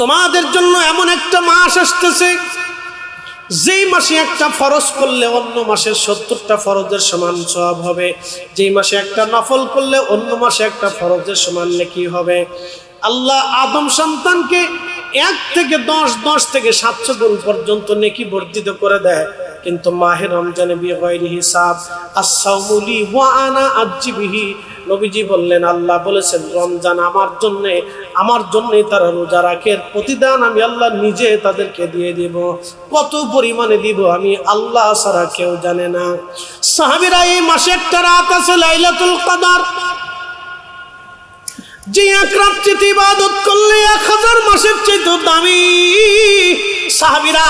তোমাদের জন্য এমন একটা মাস আসতেছে যেই মাসে একটা ফরজ করলে অন্য মাসের 70টা ফরজের সমান সওয়াব হবে, যেই মাসে একটা নফল করলে অন্য মাসে একটা ফরজের সমান নেকি হবে। আল্লাহ আদম সন্তানকে 1 থেকে 10 থেকে 700 গুণ পর্যন্ত নেকি বর্ধিত করে দেয়, কিন্তু মাহে রমজানে বিগাইরি হিসাব আস-সাওমুলি ওয়া আনা আজ্জি বিহি। নবীজি বললেন, আল্লাহ বলেছেন রমজান আমার জন্যই তারা রোজা রাখে, প্রতিদান আমি আল্লাহ নিজে তাদেরকে দিয়ে দিব। কত পরিমাণে দিব আমি আল্লাহ ছাড়া কেউ জানে না। সাহাবীরা, এই মাসে একটা রাত আছে লাইলাতুল কদর, যে এক রাত্রিতে ইবাদত করলে 1000 মাসের চাইতে দামি। সাহাবীরা,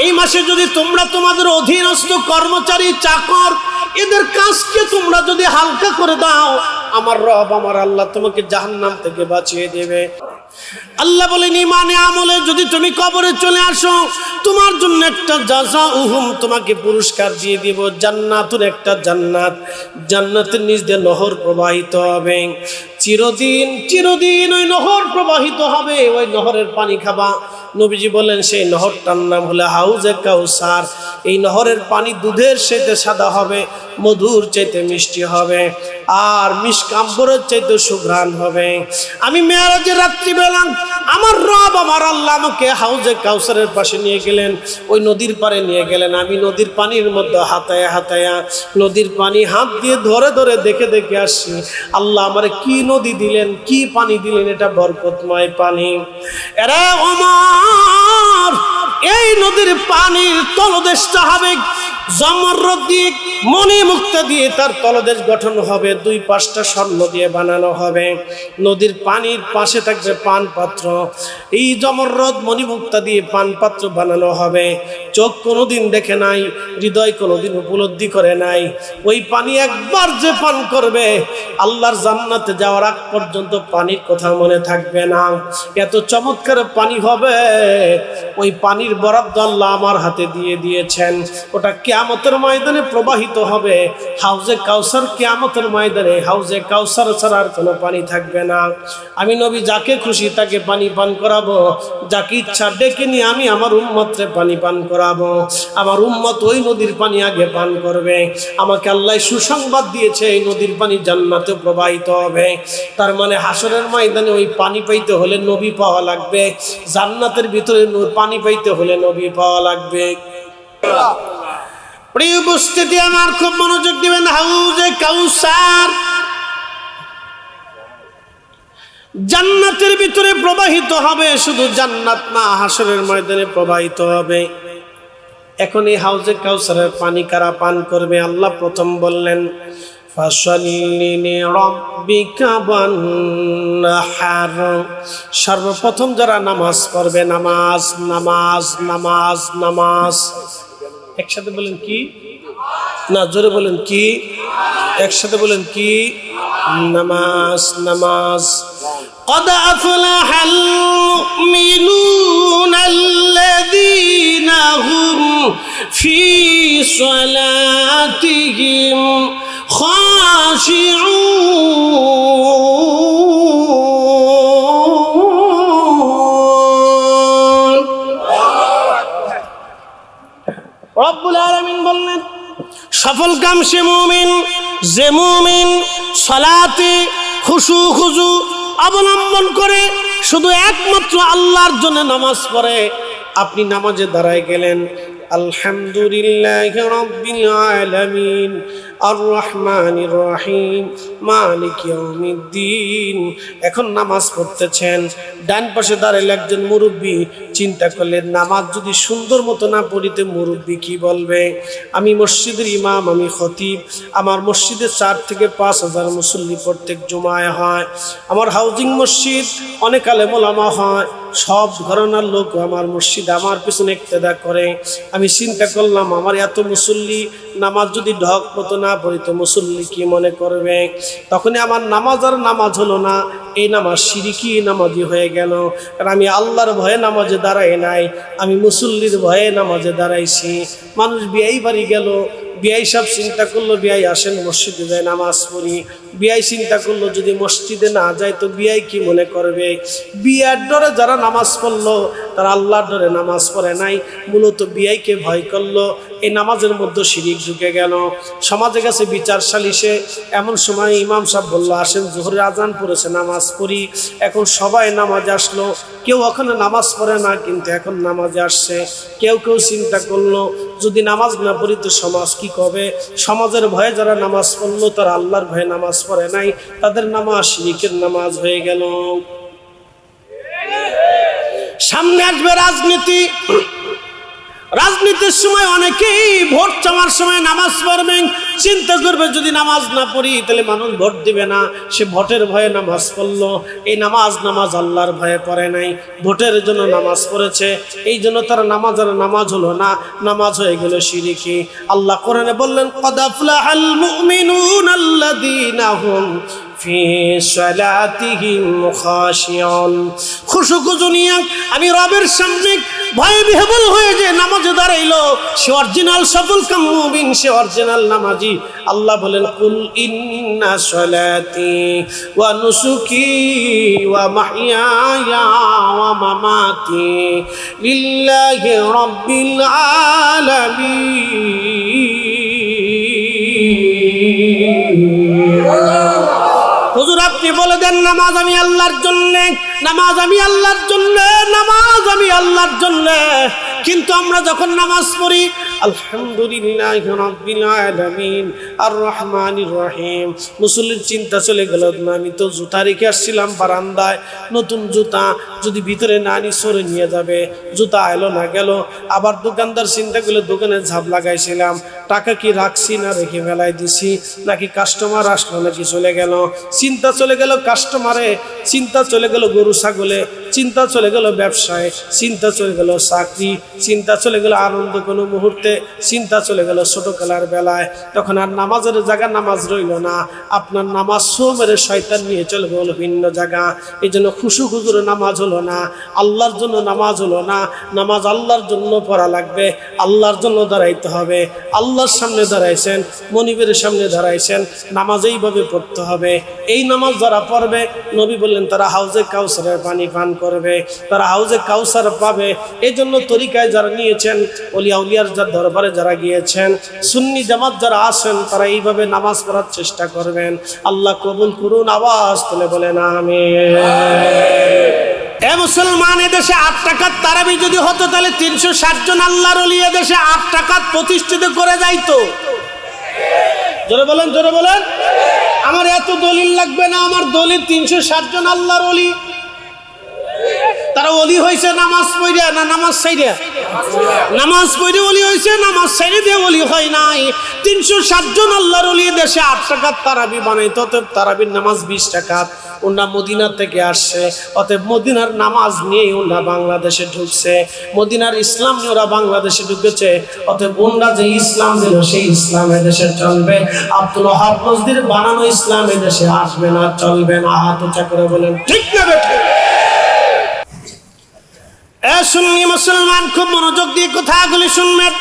এই মাসে যদি তোমরা তোমাদের অধীনস্থ কর্মচারী চাকর এদের কাজকে তোমরা যদি হালকা করে দাও, আমার রব আমার আল্লাহ তোমাকে জাহান্নাম থেকে বাঁচিয়ে দেবে। আল্লাহ বলেন, ইমানে আমলে যদি তুমি কবরে চলে আসো, তোমার জন্য একটা জাযাউহুম, তোমাকে পুরস্কার দিয়ে দিব জান্নাতুন, একটা জান্নাত, জান্নাতের নিচ দিয়ে নহর প্রবাহিত হবে। চিরদিন ওই নহর প্রবাহিত হবে, ওই নহরের পানি খাবা। নবীজি বলেন, সেই নহরটার নাম হলো হাউজে কাউসার। এই নহরের পানি দুধের চাইতে সাদা হবে, মধুর চাইতে মিষ্টি হবে, আর মিশকাম্বরের চাইতে সুঘ্রাণ হবে। আমি মেরাজের রাত্রিবেলা আমার রব আমার আল্লাহ আমাকে হাউজে কাউসারের পাশে নিয়ে গেলেন, ওই নদীর পাড়ে নিয়ে গেলেন। আমি নদীর পানির মধ্যে হাতায়া নদীর পানি হাত দিয়ে ধরে দেখে আসছি। আল্লাহ আমারে কি নদী দিলেন, কি পানি দিলেন, এটা বরকতময় পানি। এরা ওমর, এই নদীর পানির তলদেশটা হবে জমরদ দিয়ে, মণিমুক্তা দিয়ে তার তলদেশ গঠন হবে, 2 পাশটা স্বর্ণ দিয়ে বানানো হবে। নদীর পানির পাশে থাকবে পান পাত্র, এই জমরদ মণিমুক্তা দিয়ে পান পাত্র বানানো হবে। চোখ কোনোদিন দেখে নাই, হৃদয় কোনোদিন উপলব্ধি করে নাই। ওই পানি একবার যে পান করবে, আল্লাহর জান্নাতে যাওয়ার আগ পর্যন্ত পানির কথা মনে থাকবে না। এত চমৎকার পানি হবে, ওই পানির বরাদ্দ আল্লাহ আমার হাতে দিয়ে দিয়েছেন। ওটা কিয়ামতের ময়দানে প্রবাহিত হবে। হাউজে কাউসার কিয়ামতের ময়দানে, হাউজে কাউসার ছাড়া আর কোনো পানি থাকবে না। আমি নবী যাকে খুশি তাকে পানি পান করাবো, যাকে ইচ্ছা ডেকে নিয়ে আমি আমার উম্মতরে পানি পান করাবো। আমার উম্মত ওই নদীর পানি আগে পান করবে। আমাকে আল্লাহ সুসংবাদ দিয়েছে, এই নদীর পানি জান্নাতে প্রবাহিত হবে। তার মানে হাসরের ময়দানে ওই পানি পাইতে হলে নবী পাওয়া লাগবে, জান্নাতের ভিতরে পানি পাইতে হলে নবী পাওয়া লাগবে। প্রিয় উপস্থিতি, আমার খুব মনোযোগ দিবেন। হাউজে কাউসার জান্নাতের ভিতরে প্রবাহিত হবে, শুধু জান্নাত না, হাসরের ময়দানে প্রবাহিত হবে। এখন এই হাউজে কাউসারের পানি কারা পান করবে? আল্লাহ প্রথম বললেন, ফাসাল্লি লিরাব্বিকা ওয়ানহার। সর্বপ্রথম যারা নামাজ পড়বে, নামাজ নামাজ নামাজ নামাজ। একসাথে বলেন কি? না, জোরে বলেন কি? একসাথে বলেন কি? নামাজ নামাজ। قد أفلح المؤمنون الذين هم في صلاتهم خاشعون। রব্বুল আলামিন বললেন, সফল কাম সে মুমিন, যে মুমিন সালাতে খুশু খুজু অবলম্বন করে শুধু একমাত্র আল্লাহর জন্য নামাজ পড়ে। আপনি নামাজে দাঁড়ায় গেলেন, আলহামদুলিল্লাহি রাব্বিল আলামিন আর রহমানির রহিম মালিক ইয়াউমিদ্দিন। এখন নামাজ পড়তেছেন, ডান পাশে দাঁড়াইলে একজন মুরব্বী। চিন্তা করলেন, নামাজ যদি সুন্দর মতো না পড়িতে মুরব্বী কি বলবে? আমি মসজিদের ইমাম, আমি খতিব, আমার মসজিদে 4 থেকে 5,000 মুসল্লি প্রত্যেক জুমায় হয়। আমার হাউজিং মসজিদ, অনেক আলেম ওলামা হয়, সব ঘরানার লোক আমার মসজিদে আমার পিছনে ইক্তেদা করে। আমি চিন্তা করলাম, আমার এত মুসল্লি, নামাজ যদি ঢক মতো না পড়ি তো মুসল্লি কি মনে করবে? তখনই আমার নামাজ আর নামাজ হলো না, এই নামাজ শিরকি নামাজি হয়ে গেল। কারণ আমি আল্লাহর ভয়ে নামাজে দাঁড়াই নাই, আমি মুসল্লির ভয়ে নামাজে দাঁড়াইছি। মানুষ বিয়েই বাড়ি গেল, বিআই সব চিন্তা করলো বিআই আসেন মসজিদে যায় নামাজ পড়ি। বিআই চিন্তা করলো যদি মসজিদে না যায় তো বিআই কি মনে করবে। বিআর ডরে যারা নামাজ পড়লো তারা আল্লাহর ডরে নামাজ পড়ে নাই, মূলত বিআইকে ভয় করলো। এই নামাজের মধ্যে শিরিক ঢুকে গেল। সমাজের কাছে বিচার সালিশে এমন সময় ইমাম সাহেব বললো আসেন জোহরের আজান পড়েছে নামাজ পড়ি। এখন সবাই নামাজে আসলো, কেউ ওখানে নামাজ পড়ে না কিন্তু এখন নামাজে আসছে। কেউ কেউ চিন্তা করলো যদি নামাজ না পড়ি তো সমাজ কি কবে। সমাজের ভয়ে যারা নামাজ পড়লো তারা আল্লাহর ভয়ে নামাজ পড়ে নাই, তাদের নামাজ শিরিকের নামাজ হয়ে গেল। সামনে আসবে রাজনীতি। রাজনীতির সময় অনেকেই ভোট চাওয়ার সময় নামাজ পড়বেন, চিন্তা করবে যদি নামাজ না পড়ি তাহলে মানুষ ভোট দিবে না। সে ভোটের ভয়ে নামাজ পড়লো। এই নামাজ আল্লাহর ভয়ে পড়ে নাই, ভোটের জন্য নামাজ পড়েছে। এই জন্য তার নামাজ হলো না, নামাজ হয়ে গেল শিরকি। আল্লাহ কোরআনে বললেন ক্বাদ আফলাহাল মুমিনুনা আল্লাযীনা হুম ফি সালাতিহিম খাশিউন। খুশু নিয়ে আমি রবের সামনে ভয়ে বিহ্বল হয়ে যে নামাজে দাঁড়াইলো সে অরিজিনাল সফল কাম মুমিন, সে অরিজিনাল নামাজি। আল্লাহ বলেন কুল ইন্না সলাতি ওয়া নুসুকি ওয়া মাহইয়ায়া ওয়া মামাতি লিল্লাহি রাব্বিল আলামিন। হুজুর আপনি বলে দেন নামাজ আমি আল্লাহর জন্য, নামাজ আমি আল্লাহর জন্য, নামাজ আমি আল্লাহর জন্য। কিন্তু আমরা যখন নামাজ পড়ি আলহামদুলিল্লাহি রাব্বিল আলামিন আর রহমানির রহিম, মুসল্লির চিন্তা চলে গেল আমি তো জুতা রেখে আসছিলাম বারান্দায়, নতুন জুতা যদি ভিতরে না আনি সরে নিয়ে যাবে, জুতা এলো না গেল। আবার দোকানদার চিন্তা করলে দোকানে ঝাপ লাগাইছিলাম, টাকা কি রাখছি না রেখে মেলায় দিছি, নাকি কাস্টমার আসলো নাকি চলে গেল। চিন্তা চলে গেল কাস্টমারে, চিন্তা চলে গেল গরু ছাগলে, চিন্তা চলে গেল ব্যবসায়, চিন্তা চলে গেল চাকরি, চিন্তা চলে গেল আনন্দ কোনো মুহূর্তে, চিন্তা চলে গেল ছোটবেলার বেলায়। তখন আর নামাজের জায়গা নামাজ রইল না, আপনার নামাজ মেরে শয়তান নিয়ে চলে গেল ভিন্ন জায়গা। এই জন্য খুশু খুজুরে নামাজ হলো না, আল্লাহর জন্য নামাজ হলো না। নামাজ আল্লাহর জন্য পড়া লাগবে, আল্লাহর জন্য দাঁড়াইতে হবে। আল্লাহর সামনে দাঁড়াইছেন, মনিবের সামনে দাঁড়াইছেন, নামাজ এইভাবে পড়তে হবে। এই নামাজ যারা পড়বে নবী বললেন তারা হাউজে কাউসারের পানি পান করবে, তারা হাউজে কাউসার পাবে। এই জন্য তরিকায় যারা নিয়েছেন, ওলিয়া উলিয়ার যার দরবারে যারা গিয়েছেন, সুন্নি জামাত যারা আছেন তারা এইভাবে নামাজ পড়ার চেষ্টা করবেন। আল্লাহ কবুল করুন, আওয়াজ তুলে বলেন আমিন। এ মুসলমান, এদেশে 8 টাকার তারাবি যদি হতো তাহলে 360 জন আল্লাহর ওলি এদেশে 8 টাকা প্রতিষ্ঠিত করে যাইতো। জোরে বলেন, জোরে বলেন। আমার এত দলিল লাগবে না, আমার দলিল 360 জন আল্লাহর ওলি। তারা ওলি হয়েছে নামাজ পড়ে না নামাজ ছাইড়া? নামাজ পড়ে ওলি হয়েছে, নামাজ ছাইড়ে দিয়ে ওলি হয় নাই। 360 জন আল্লাহর ওলি দেশে 8 টাকার তারাবি বানাইতো। অতএব তারাবির নামাজ 20 টাকা। ওনা মদিনা থেকে আসছে, অতএব মদিনার নামাজ নিয়েই ওনা বাংলাদেশে ঢুকছে, মদিনার ইসলাম নিয়ে ওরা বাংলাদেশে ঢুকেছে। অতএব ওনা যে ইসলাম দিল সেই ইসলাম এদেশে চলবে। আব্দুল ওয়াহাব নজরীর বানানো ইসলাম এদেশে আসবে না, চলবে না। হাত উঁচা করে বলেন ঠিক না বেঠিক? সুন্নি মুসলমান খুব মনোযোগ দিয়ে কথাগুলি শুনবেন।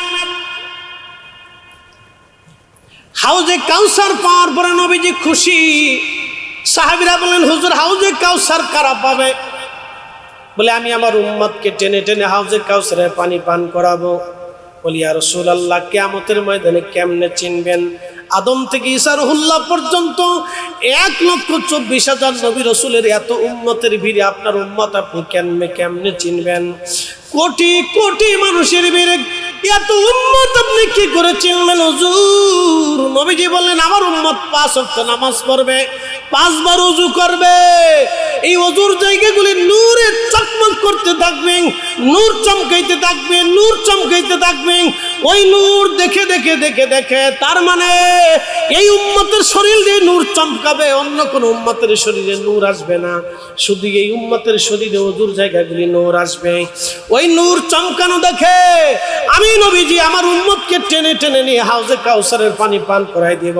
হাউজে কাউসার পাওয়ার পরে নবীজি খুশি। সাহাবীরা বলেন হুজুর হাউজে কাউসার কারা পাবে? বলে আমি আমার উম্মতকে টেনে টেনে হাউজে কাউসারের পানি পান করাবো। বলি ইয়া রাসূলুল্লাহ কিয়ামতের ময়দানে কেমনে চিনবেন? আদম থেকে ঈসা রুহুল্লাহ পর্যন্ত 1,24,000 নবী রাসূলের এত উম্মতের ভিড়ে আপনার উম্মত আপনি কেমনে চিনবেন? কোটি কোটি মানুষের ভিড়ে এত উম্মত আপনি কি করে চিনবেন হুজুর? নবীজি বললেন আমার উম্মত 5 ওয়াক্ত নামাজ পড়বে, 5 বার ওযু করবে। এই ওযুর জায়গাগুলি নূরে চকমক করতে থাকবে, নূর চমকাইতে থাকবে, নূর চমকাইতে থাকবে। ওই নূর দেখে দেখে দেখে দেখে তার মানে এই উম্মতের শরীর দিয়ে নূর চমকাবে, অন্য কোন উম্মতের শরীরে নূর আসবে না। শুধু এই উম্মতের শরীরে ওযুর জায়গাগুলি নূর আসবে। ওই নূর চমকানো দেখে আমি নবীজি আমার উম্মতকে টেনে টেনে নিয়ে হাউজে কাউসারের পানি পান করাই দেব।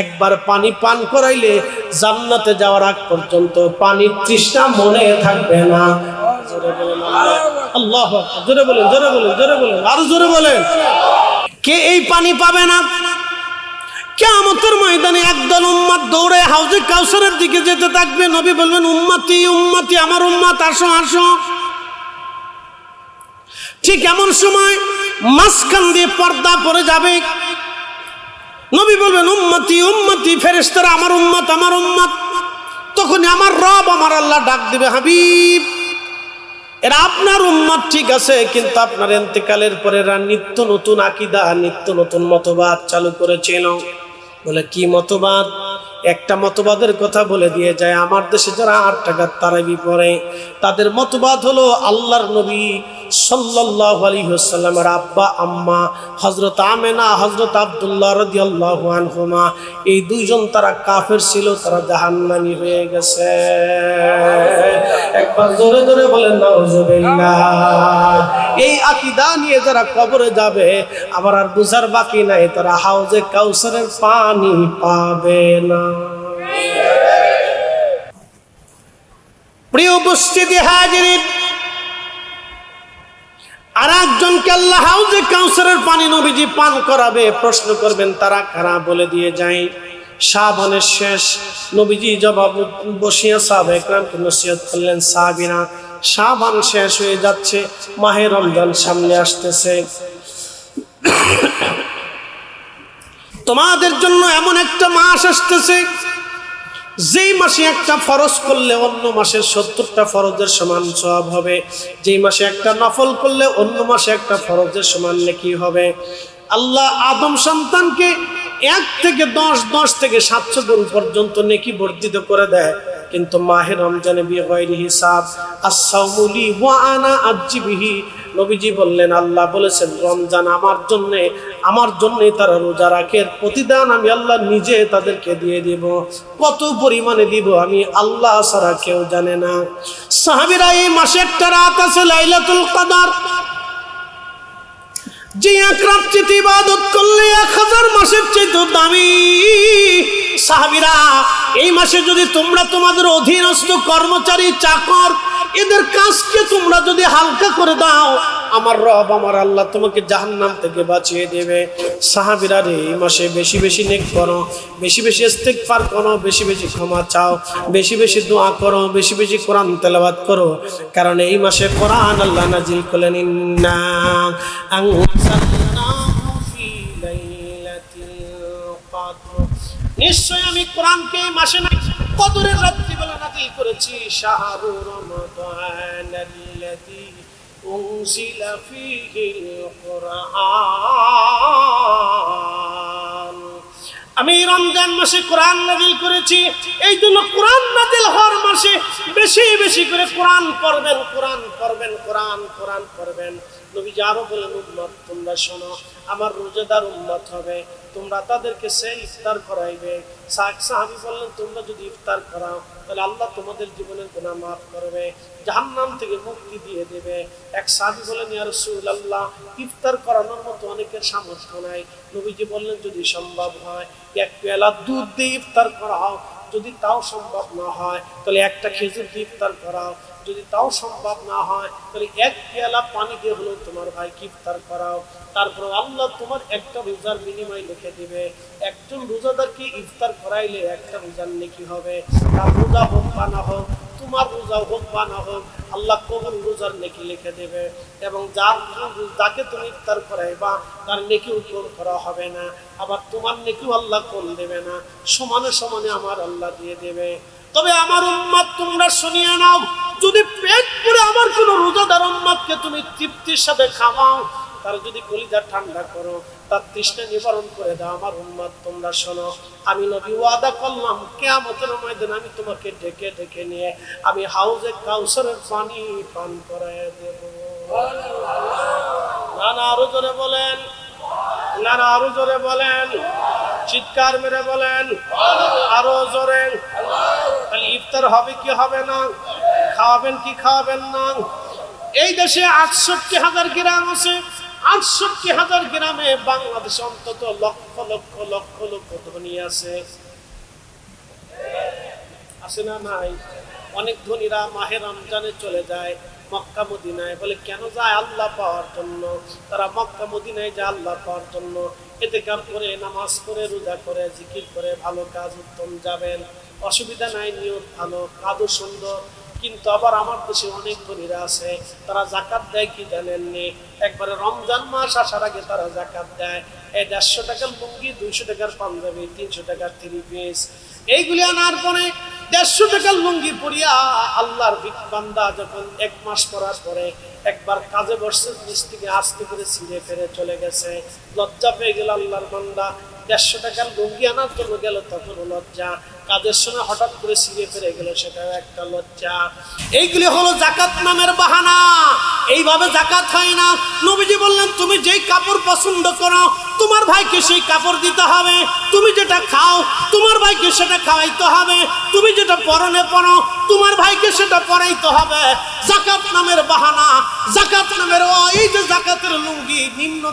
একবার পানি পান করাইলে জান্নাতে যাওয়ার আগ পর্যন্ত পানির তৃষ্ণা মনে থাকবে না। আল্লাহু আকবার। জোরে বলেন, জোরে বলেন, জোরে বলেন, আরো জোরে বলেন। কে এই পানি পাবে না? কিয়ামতের ময়দানে একদল উম্মত দৌড়ে হাউজে কাউসারের দিকে যেতে থাকবে। নবী বলবেন, উম্মতি উম্মতি, আমার উম্মত আসো আসো। ঠিক এমন সময় মাঝখান দিয়ে পর্দা পড়ে যাবে। নবী বলবেন, উম্মতি উম্মতি, ফেরেশতারা আমার উম্মত আমার উম্মত। তখনই আমার রব আমার আল্লাহ ডাক দিবে, হাবিব এরা আপনার উম্মত ঠিক আছে, কিন্তু আপনার ইন্তেকালের পরে এরা নিত্য নতুন আকীদা, নিত্য নতুন মতবাদ চালু করেছিল। বলে কি মতবাদ? একটা মতবাদের কথা বলে দিয়ে যায়। আমার দেশে যারা 8 টাকার তারাবি পড়ে তাদের মতবাদ হলো আল্লাহর নবী সাল্লাল্লাহু আলাইহি ওয়াসাল্লামের আব্বা আম্মা হযরত আমেনা হযরত আব্দুল্লাহ রাদিয়াল্লাহু আনহুমা এই দুইজন তারা কাফের ছিল, তারা জাহান্নামী হয়ে গেছে। একবার জোরে জোরে বলেন নাউজুবিল্লাহ। এই আকীদা নিয়ে যারা কবরে যাবে আবার আর বুঝার বাকি নাই, তারা হাউজে কাউসারের পানি পাবে না। প্রিয় উপস্থিতি হাজিরিন, আর একজনকে আল্লাহ হাউজে কাউসারের পানি নবীজি পান করাবে। প্রশ্ন করবেন তারা কারা? বলে দিয়ে যায়। শাবানের শেষ নবীজি জবাব বসিয়া সাহাবায়ে কেরামকে নসিহত করলেন, সাহাবীরা শাবান শেষ হয়ে যাচ্ছে, মাহে রমজান সামনে আসতেছে, তোমাদের জন্য এমন একটা মাস আসতেছে যেই মাসে একটা ফরজ করলে অন্য মাসের 70টা ফরজের সমান সওয়াব হবে। যেই মাসে একটা নফল করলে অন্য মাসে একটা ফরজের সমান নেকি হবে। আল্লাহ আদম সন্তানকে 1 থেকে 10 থেকে 700 গুণ পর্যন্ত নেকি বর্ধিত করে দেয়, কিন্তু মাহে রমজানে বিগাইরি হিসাব। as-সাওমু লি ওয়া আনা আজজি বিহি। নবীজি বললেন, আল্লাহ বলেছেন রমজান আমার জন্যই তারা রোজা রাখে, প্রতিদান আমি আল্লাহ নিজে তাদেরকে দিয়ে দিব। কত পরিমাণে দিব আমি আল্লাহ ছাড়া কেউ জানে না। সাহাবীরা, এই মাসে একটা রাত আছে লাইলাতুল কদর, যে এক রাত্রিতে ইবাদত করলে 1000 মাসের চেয়ে দামি। সাহাবীরা, এই মাসে যদি তোমরা তোমাদের অধীনস্থ কর্মচারী চাকর এদের কাজকে তোমরা যদি হালকা করে দাও, আমার রব আমার আল্লাহ তোমাকে জাহান্নাম থেকে বাঁচিয়ে দেবে। সাহাবীরা রে, এই মাসে বেশি বেশি নেক করো, বেশি বেশি ইস্তিগফার করো, বেশি বেশি ক্ষমা চাও, বেশি বেশি দোয়া করো, বেশি বেশি কোরআন তেলাওয়াত করো, কারণ এই মাসে কোরআন আল্লাহ নাজিল করলেন, ইন্না আনজালনাহু ফি লাইলাতিল কদর। নিশ্চয় আমি কোরআনকে এই মাসে কদরের রাত্রি বলে নাজিল করেছি। শাহরু রমাদানাল্লাযী উনজিলা ফীহিল কুরআন। আমি রমজান মাসে কোরআন নাজিল করেছি, এই জন্য কোরআন নাজিল হওয়ার মাসে বেশি বেশি করে কোরআন পড়বেন, কোরআন পড়বেন, কোরআন পড়বেন। নবীজি আরো বলেন, উম্মত তোমরা শোনো, আমার রোজাদার উম্মত হবে, তোমরা তাদেরকে সে ইফতার করাইবে। সাহাবী বললেন, তোমরা যদি ইফতার করাও তাহলে আল্লাহ তোমাদের জীবনের গুনাহ মাফ করবে, জাহান্নাম থেকে মুক্তি দিয়ে দেবে। এক সাহাবী বলেন, ইয়া রাসূলুল্লাহ, ইফতার করানোর মতো অনেকের সামর্থ্য নাই। নবীজি বললেন, যদি সম্ভব হয় 1 পেয়ালা দুধ দিয়ে ইফতার করাও, যদি তাও সম্ভব না হয় তাহলে একটা খেজুর দিয়ে ইফতার করাও, যদি তাও সম্ভব না হয় তাহলে 1 পেয়ালা পানি দিয়ে হলো তোমার ভাইকে ইফতার করাও। তারপর আল্লাহ তোমার একটা রোজার বিনিময় লিখে দিবে। একজন রোজাদারকে ইফতার করাইলে একটা রোজার নেকি হবে। তার রোজা হোক বা না হোক, তোমার রোজা হোক বা না হোক, আল্লাহ কবুল রোজার নেকি লিখে দেবে। এবং যাকে তুমি ইফতার করাইবা তার নেকিও কম করা হবে না, আবার তোমার নেকিও আল্লাহ কম দেবে না, সমানে সমানে আমার আল্লাহ দিয়ে দেবে। তবে আমার উম্মত তোমরা শুনিয়ে নাও, যদি পেট পুরে আমার কোন রোজাদার উম্মতকে তুমি তৃপ্তির সাথে খাওয়াও, তার যদি কলিজা ঠান্ডা করো, তার তৃষ্ণা নিবারণ করে দাও, আমার উম্মত তোমরা শোনো, আমি নবী ওয়াদা করলাম কিয়ামতের ময়দানে আমি তোমাকে ডেকে ডেকে নিয়ে আমি হাউজে কাউসারের পানি পান করায় দেব। নানা আরো জোরে বলেন, নানা আরো জোরে বলেন, চিৎকার মেরে বলেন আরো জোরে। তাহলে ইফতার হবে কি হবে না? খাওয়াবেন কি খাওয়াবেন না? এই দেশে 68,000 গ্রাম আছে, 68,000 গ্রামে বাংলাদেশে অন্তত লক্ষ লক্ষ লক্ষ লক্ষ ধনী আছে না নাই? অনেক ধনীরা মাহে রমজানে চলে যায় মক্কা মদিনায়। বলে কেন যায়? আল্লাহ পাওয়ার জন্য। তারা মক্কা মদিনায় যায় আল্লাহ পাওয়ার জন্য। ইতিকাফ করে, নামাজ পড়ে, রোজা করে, জিকির করে ভালো কাজ উত্তম যাবেন, অসুবিধা নাই, নিয়ত ভালো, কাজও সুন্দর। কিন্তু আবার আমার দেশে অনেক ধনীরা আছে, তারা জাকাত দেয় কি জানেননি? একবারে রমজান মাস আসার আগে তারা জাকাত দেয়। এই 150 টাকার লুঙ্গি, 200 টাকার পাঞ্জাবি, 300 টাকার 3 পিস, এইগুলি আনার পরে 150 টাকার লুঙ্গি পরিয়া আল্লাহর বান্দা যখন 1 মাস পরার পরে একবার কাজে বসছে, নিচ থেকে আস্তে করে ছিঁড়ে ফেরে চলে গেছে, লজ্জা পেয়ে গেল আল্লাহর বান্দা। 150 টাকার লুঙ্গি আনার জন্য গেল, তখন লজ্জা। কাজের সময় হঠাৎ করে ছিঁড়ে ফেরে গেল, সেটাও একটা লজ্জা। এইগুলি হলো জাকাত নামের বাহানা। এইভাবে জাকাত হয় না। নবীজি বললেন, তুমি যেই কাপড় পছন্দ করো তোমার ভাইকে সেই কাপড় দিতে হবে, তুমি যেটা খাও তোমার ভাইকে সেটা খাওয়াইতে হবে, তুমি যেটা পরনে পরো তোমার ভাইকে সেটা পরাইতে হবে। জাকাত নামের বাহানা, জাকাত নামের এই যে জাকাতের লুঙ্গি, নিম্ন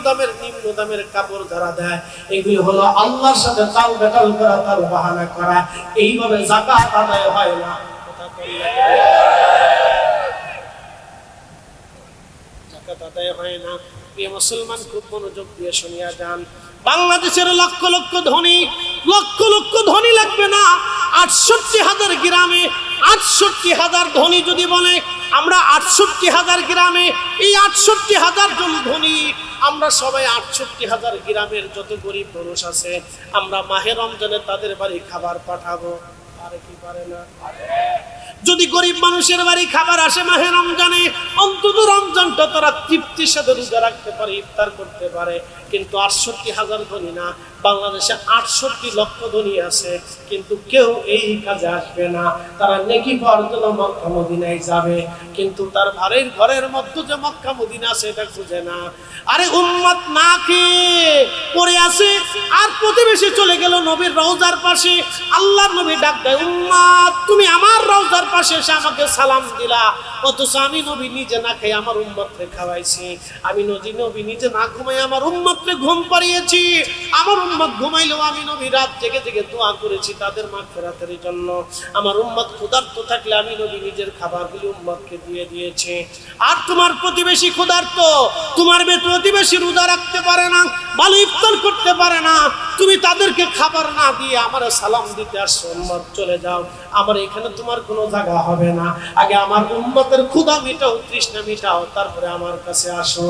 দামের কাপড় যারা দেয়, এগুলি হলো আল্লাহর সাথে তাল বেতাল করা, তাল বাহানা করা। এইভাবে জাকাত আদায় হয় না। জাকাত আদায় হয় না। প্রিয় মুসলমান, খুব মনোযোগ দিয়ে শুনিয়া যান। বাংলাদেশের লক্ষ লক্ষ ধনী লাগবে না। 68,000 গ্রামে 68,000 ধনী যদি বলে, আমরা 68,000 গ্রামে, এই 68,000 জন ধনী, আমরা সবাই 68,000 গ্রামের যত গরিব মানুষ আছে, আমরা মাহে রমজানে তাদের বাড়ি খাবার পাঠাবো। পারে কি পারে না? যদি গরিব মানুষের বাড়ি খাবার আসে মাহে রমজানে, অন্তত রমজানটা তারা তৃপ্তির সাথে রোজা রাখতে পারে, ইফতার করতে পারে। কিন্তু 68,000 ধনী না, বাংলাদেশে 68 লক্ষ ধনী আছে, কিন্তু কেউ এই কাজে আসবে না। তারা নেকি পাওয়ার জন্য মক্কা মদিনায় যাবে, কিন্তু তার ভাইয়ের ঘরের মধ্যে যে মক্কা মদিনা আছে এটা খুঁজে না। আরে উম্মত না খেয়ে পড়ে আছে, আর প্রতিবেশী চলে গেল নবীর রওজার পাশে। আল্লাহর নবী ডাক দেয়, উম্মত তুমি আমার রওজার পাশে এসে আমাকে সালাম দিলা, অথচ আমি নবী নিজে না খেয়ে আমার উম্মতকে খাওয়াইছি। আমি নবী নিজে না ঘুমাই আমার উম্মতকে ঘুম পাড়িয়েছি। আমার উম্মত ঘুমাইলেও আমি নবী রাত জেগে জেগে দোয়া করেছি তাদের মাগফিরাতের জন্য। আমার উম্মত ক্ষুধার্ত থাকলে আমি নবী নিজের খাবারগুলি উম্মতকে দিয়ে দিয়েছি। আর তোমার প্রতিবেশী ক্ষুধার্ত, তোমার প্রতিবেশী রোজা রাখতে পারে না, ভালো ইফতার করতে পারে না, তুমি তাদেরকে খাবার না দিয়ে আমার সালাম দিতে আসছো, উম্মত চলে যাও, আমার এখানে তোমার কোনো জায়গা হবে না। আগে আমার উম্মতের ক্ষুধা মিটাও, তৃষ্ণা মিটাও, তারপরে আমার কাছে আসো।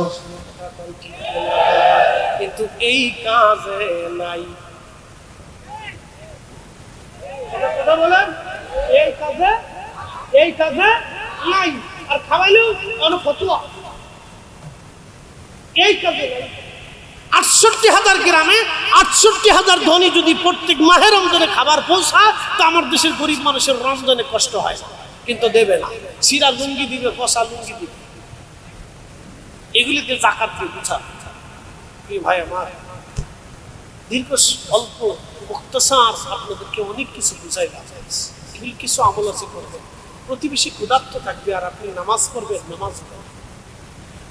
কিন্তু এই কাজে নাই। কথা বলেন, এই কাজে নাই। আর খাওয়াইলেও কোনো ফতুয়া এই কাজে নাই। 68,000 গ্রামে 68,000 ধনী যদি প্রত্যেক মাহে রমজানে খাবার পৌঁছায়, তো আমার দেশের গরিব মানুষের রমজানে কষ্ট হয়, কিন্তু দেবে না। সিরা লুঙ্গি দিবে, কষা লুঙ্গি দিবে, এগুলিতে জাকাত দিয়ে বুঝা। কি ভাই আমার, দীর্ঘ অল্প মুক্তসার আপনাদেরকে অনেক কিছু বুঝাই যাচ্ছে। এগুলি কিছু আমল আছে করবেন। প্রতিবেশী ক্ষুধার্ত থাকবে আর আপনি নামাজ পড়বেন, নামাজ পড়বেন।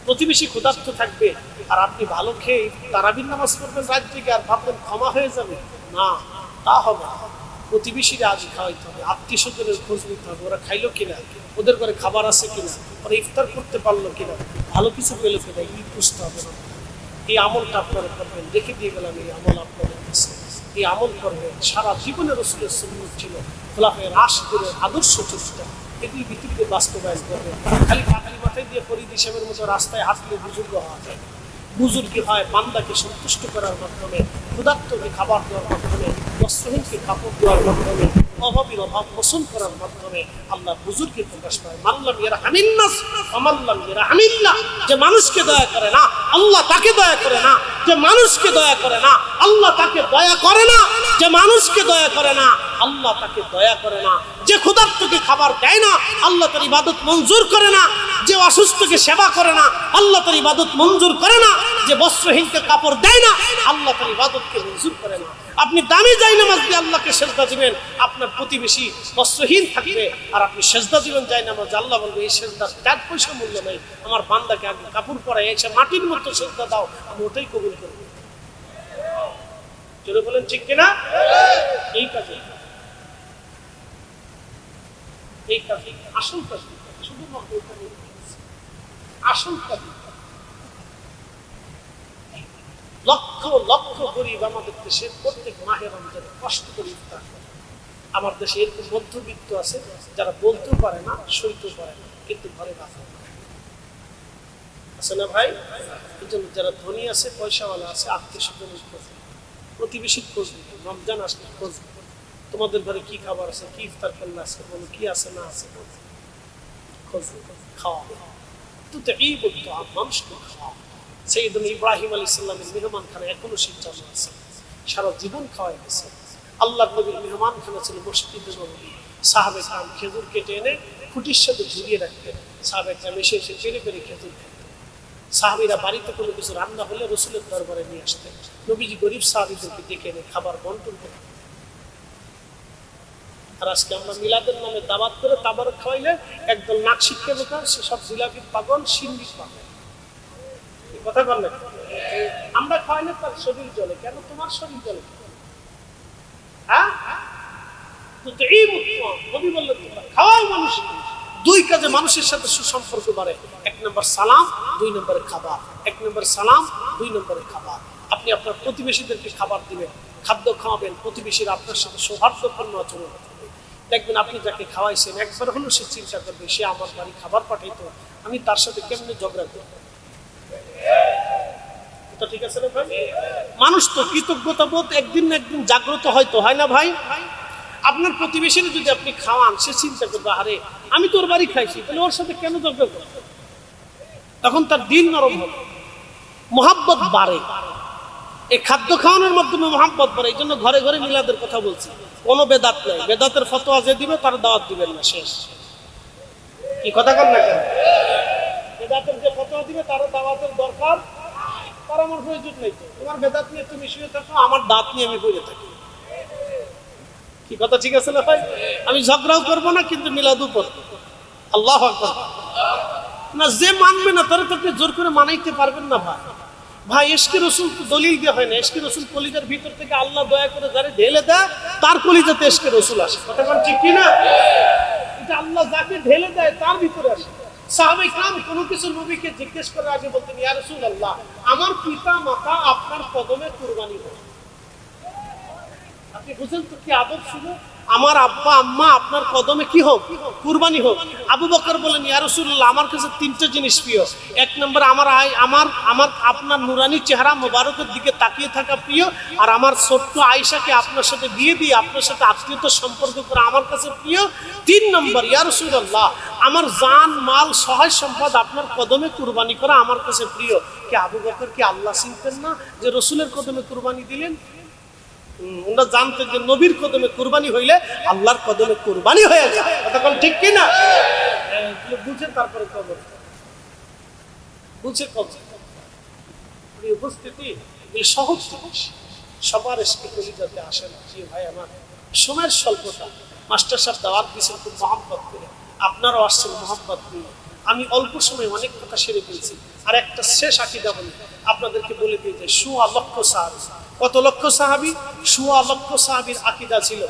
প্রতিবেশী ক্ষুধার্ত থাকবে আর আপনি ভালো খেয়ে তারাবির নামাজ পড়বেন রাত থেকে, আর ভাববেন ক্ষমা হয়ে যাবে না, তা হবে না। প্রতিবেশীরা আজ খাওয়াইতে হবে, আত্মীয় স্বজনের খোঁজ নিতে হবে, ওরা খাইলো কিনা, ওদের ঘরে খাবার আছে কিনা, ওরা ইফতার করতে পারলো কিনা, ভালো কিছু পেলো কিনা, এই বুঝতে হবে না। এই আমলটা আপনারা করবেন। দেখে দিয়ে গেলাম এই আমল আপনাদের কাছে। এই আমল করবেন। সারা জীবনের রাসূলের সুন্নাত ছিল, খোলাফায়ে রাশিদুনের আদর্শ চরিত্র, এগুলি পৃথিবীতে বাস্তবায়ন করবেন। খালি পাতালি মাথায় দিয়ে ফরিদ হিসেবের মতো রাস্তায় হাঁটলে বুজুর্গ হওয়া যায়। বুজুর্গি হয় বান্দাকে সন্তুষ্ট করার মাধ্যমে, ক্ষুধার্তকে খাবার দেওয়ার মাধ্যমে, বস্ত্রহীনকে কাপড় দেওয়ার মাধ্যমে, অভাবীর অভাব মোচন করার মাধ্যমে আল্লাহ বুজুর্গি প্রকাশ পায়। মাল্লাম ইয়ারহামিন নাস ওয়া মাল্লাম ইয়ারহামিল্লাহ। যে মানুষকে দয়া করে না আল্লাহ তাকে দয়া করে না, যে মানুষকে দয়া করে না আল্লাহ তাকে দয়া করে না, যে মানুষকে দয়া করে না আল্লাহ তাকে দয়া করে না, যে ক্ষুধার্তকে খাবার দেয় না আল্লাহ তার ইবাদত মঞ্জুর করে না, যে অসুস্থকে সেবা করে না আল্লাহ তার ইবাদত মঞ্জুর করে না, যে বস্ত্রহীনকে কাপড় দেয় না আল্লাহ তার ইবাদতকে মঞ্জুর করে না। আপনি দামি জায়নামাজ দিয়ে আল্লাহকে সেজদা দিবেন, আপনার প্রতিবেশী বস্ত্রহীন থাকবে, আর আপনি সেজদা দিবেন জায়নামাজ, আল্লাহ বলবে এই সেজদার 4 পয়সা মূল্য নেই, আমার বান্দাকে আগে কাপড় পরায় এসে মাটির মতো সেজদা দাও, আমি ওটাই কবুল করব। জোরে বলেন ঠিক কিনা? এই কাজে আসল কাজ, শুধুমাত্র আসল কাজ। লক্ষ লক্ষ গরিব আমাদের দেশে প্রত্যেক মাহে রমজানে কষ্ট করে ইফতার করে। আমার দেশে এরকম মধ্যবিত্ত আছে যারা বলতেও পারে না, সইতেও পারে না, কিন্তু ঘরে বাঁচা আছে না ভাই? এই জন্য যারা ধনী আছে, পয়সাওয়ালা আছে, আত্মীয় স্বজনের খোঁজ, প্রতিবেশীর খোঁজ, রমজান আসলে খোঁজ, তোমাদের ঘরে কি খাবার আছে, কি ইফতার করলে আছে, বলো কি আছে না আছে, খোঁজ খাওয়া। তো এই বলতো মানুষকে খাওয়া। সৈয়দনা ইব্রাহিম আলাইহিস সালামের মেহমানখানা এখনো সেই চালু আছে, সারা জীবন খাওয়াই গেছে। আল্লাহ নবীর মেহমানখানা ছিল মসজিদে নববী। সাহাবে কেরাম খেজুর কেটে এনে খুঁটির সাথে ঝুলিয়ে রাখতেন। সাহাবে কেরাম এসে এসে পেরে পেরে খেজুর খেতেন। সাহাবীরা বাড়িতে কোনো কিছু রান্না হলে রসুলের দরবারে নিয়ে আসতেন। নবীজি গরিব সাহাবীদেরকে ডেকে এনে খাবার বন্টন করতেন। আর আজকে আমরা মিলাদের নামে দাওয়াত করে তাবারক খাওয়াইলে একদল নাক শিক্ষা বোকা, সে সব জিলাপির পাগল, সিন্ডির পাগল। কথা বললে আমরা খাওয়াই না, তার শরীর জ্বলে কেন? তোমার শরীর জ্বলে, হ্যাঁ? নবী বললেন খাওয়াও মানুষ। দুই কাজে মানুষের সাথে সুসম্পর্ক বাড়ে। এক নম্বর সালাম, দুই নম্বরে খাবার। এক নম্বর সালাম, দুই নম্বরে খাবার। আপনি আপনার প্রতিবেশীদেরকে খাবার দিবেন, খাদ্য খাওয়াবেন, প্রতিবেশীরা আপনার সাথে সৌহার্দ্যপূর্ণ আচরণ করবে। দেখবেন আপনি যাকে খাওয়াইছেন একবার হলেও সে চিন্তা করবে, সে আমার বাড়ি খাবার পাঠাইতো, আমি তার সাথে কেমনে ঝগড়া করব। ঠিক আছে না ভাই? মানুষ তো কৃতজ্ঞতা বোধ একদিন না একদিন জাগ্রত হয়তো, হয় না ভাই? আপনার প্রতিবেশীরা যদি আপনি খাওয়ান, সে চিন্তা করবে, আরে আমি তোর বাড়ি খাইছি, তাহলে ওর সাথে কেন ঝগড়া করব? তখন তার দিল নরম হবে, মহাব্বত বাড়ে। এই খাদ্য খাওয়ানোর মাধ্যমে মহাব্বত বাড়ে। এই জন্য ঘরে ঘরে মিলাদের কথা বলছি। কোনো বেদাত নাই, বেদাতের ফতোয়া যে দিবে তার দাওয়াত দিবেন না, শেষ। কি কথা কর না কেন? বেদাতের যে ফতোয়া দিবে তার দাওয়াতের দরকার, তার আমার প্রয়োজন নেই। তোমার বেদাত নিয়ে তুমি শুয়ে থাকো, আমার দাঁত নিয়ে আমি বইয়ে থাকি। কি কথা ঠিক আছে না ভাই? আমি ঝগড়াও করবো না, কিন্তু মিলাদও করবো। আল্লাহু আকবার। না, যে মানবে না তারা তো আপনি জোর করে মানাইতে পারবেন না ভাই। ভাই ইশকে রসুল তো দলিল দিয়ে হয় না। ইশকে রসুল কলিজার ভিতর থেকে আল্লাহ দয়া করে যারে ঢেলে দেয়, তার কলিজাতে ইশকে রসুল আসে। কথা বল ঠিক কি না? এটা আল্লাহ যাকে ঢেলে দেয় তার ভিতরে আসে। সাহাবায়ে কেরাম কোনো কিছু নবীকে জিজ্ঞেস করার আগে বলতেন, ইয়া রাসূলুল্লাহ, আমার পিতা মাতা আপনার কদমে কুরবানি হোক। আপনি বুঝেন তো কি আদব ছিল? আমার আব্বা আম্মা আপনার কদমে কি হোক, কুরবানি হোক। আবু বকর বলেন, ইয়া রাসূলুল্লাহ, আমার কাছে তিনটা জিনিস প্রিয়। এক নম্বর আমার আপনার নুরানি চেহারা মোবারকের দিকে তাকিয়ে থাকা প্রিয়, আর আমার ছোট্ট আয়েশাকে আপনার সাথে বিয়ে দিয়ে আপনার সাথে আত্মীয়তা সম্পর্ক করা আমার কাছে প্রিয়। তিন নম্বর, ইয়া রাসূলুল্লাহ, আমার জান মাল সহায় সম্পদ আপনার কদমে কুরবানি করা আমার কাছে প্রিয়। কি আবু বকর কি আল্লাহ চিনতেন না যে রসুলের কদমে কুরবানি দিলেন? ওনারা জানতেন যে নবীর কদমে কুরবানি হইলে আল্লাহর কদমে কুরবানি হয়ে যায়। কথা বল ঠিক কি না? বুঝে তারপরে কবর বুঝে কবর উপস্থিতি এই সহজ জিনিস সবার এসে কলিজাতে আসে না। জি ভাই, আমার সময়ের স্বল্পতা, মাস্টার সাহেব দাওয়াত দিয়েছেন খুব মহব্বত করে, আপনারাও আসছেন মহব্বত নিয়ে। আমি অল্প সময় অনেক কথা সেরে ফেলছি। আর একটা শেষ আকীদা বলি, আপনাদেরকে বলে দিয়ে যে সোয়া লক্ষ সাহাবী। কত লক্ষ সাহাবী? সোয়া লক্ষ সাহাবীর আকীদা ছিল।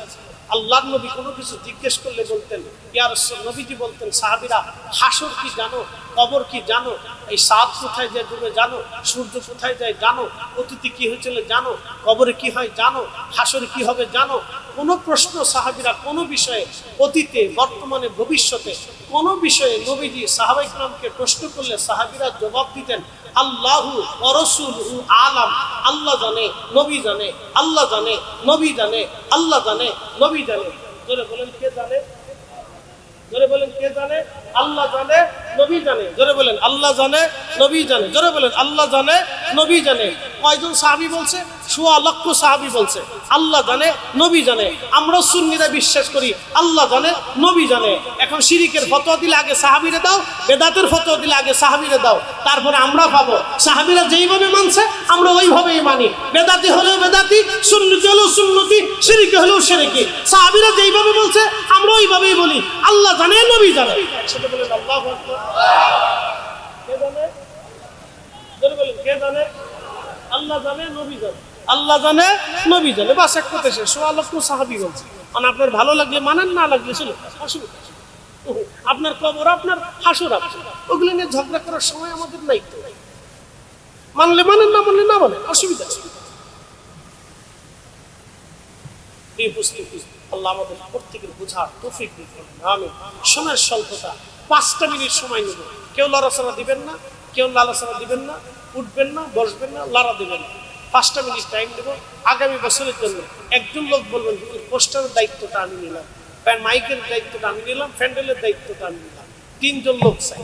আল্লাহর নবী কোনো কিছু জিজ্ঞেস করলে বলতেন, ইয়া রাসূল, নবীজি বলতেন, সাহাবীরা হাসর কি জানো, কবর কি জানো, এই চাঁদ কোথায় যায় ডুবে জানো, সূর্য কোথায় যায় জানো, অতীতে কি হয়েছিল জানো, কবরে কি হয় জানো, হাসরে কি হবে জানো? কোনো প্রশ্ন সাহাবীরা কোনো বিষয়ে, অতীতে বর্তমানে ভবিষ্যতে কোনো বিষয়ে নবীজি সাহাবায়ে কেরামকে প্রশ্ন করলে সাহাবীরা জবাব দিতেন, আল্লাহু ওয়া রাসূলুহু আলাম। আল্লাহ জানে, নবী জানে, আল্লাহ জানে, নবী জানে, আল্লাহ জানে, নবী জানে। জোরে বলেন কে জানে? জোরে বলেন কে জানে? আল্লাহ জানে, নবী জানে। জোরে বলেন আল্লাহ জানে, নবী জানে। জোরে বলেন আল্লাহ জানে, নবী জানে। কয়জন সাহাবী বলছে? সোয়া লক্ষ সাহাবী বলছে আল্লাহ জানে, নবী জানে। আমরা সুন্নিরা বিশ্বাস করি আল্লাহ জানে, নবী জানে। এখন শিরিকের ফতোয়া দিলে আগে সাহাবীরে দাও, বেদাতের ফতোয়া দিলে আগে সাহাবীরে দাও, তারপরে আমরা পাবো। সাহাবীরা যেইভাবে মানছে আমরা ওইভাবেই মানি। বেদাতি হলেও বেদাতি, সুন্নতি হলেও সুন্নতি, শিরিকি হলেও শিরিকি। সাহাবীরা যেইভাবে বলছে আমরা ওইভাবেই বলি। আল্লাহ জানে, নবী জানে। সেটা বলেন আল্লাহু আকবার। কে জানে? জোরে বলেন কে জানে? আল্লাহ জানে, নবী জানে। আল্লাহ জানে, নবী জানে। বাস এক কথা শেষ। সোয়া লক্ষ সাহাবী বলছে। মানে আপনার ভালো লাগলে মানেন, না লাগলে চলে আপনার কবর আপনার, হাসর আপনার। ওগুলো নিয়ে ঝগড়া করার সময় আমাদের নাই তো। মানলে মানেন, না মানলে না মানেন, অসুবিধা নেই। আল্লাহ আমাদের প্রত্যেকের বোঝার তৌফিক দিন। আমি সময়ের স্বল্পতা, 5টা মিনিট সময় নেব। কেউ লড়াচড়া দিবেন না, কেউ লালাচড়া দিবেন না, উঠবেন না, বসবেন না, লড়া দিবেন না। 5টা মিনিট টাইম দেবো। আগামী বছরের জন্য একজন লোক বলবেন পোস্টারের দায়িত্বটা আমি নিলাম, মাইকের দায়িত্বটা আমি নিলাম, প্যান্ডেলের দায়িত্বটা আমি নিলাম। 3জন লোক চাই।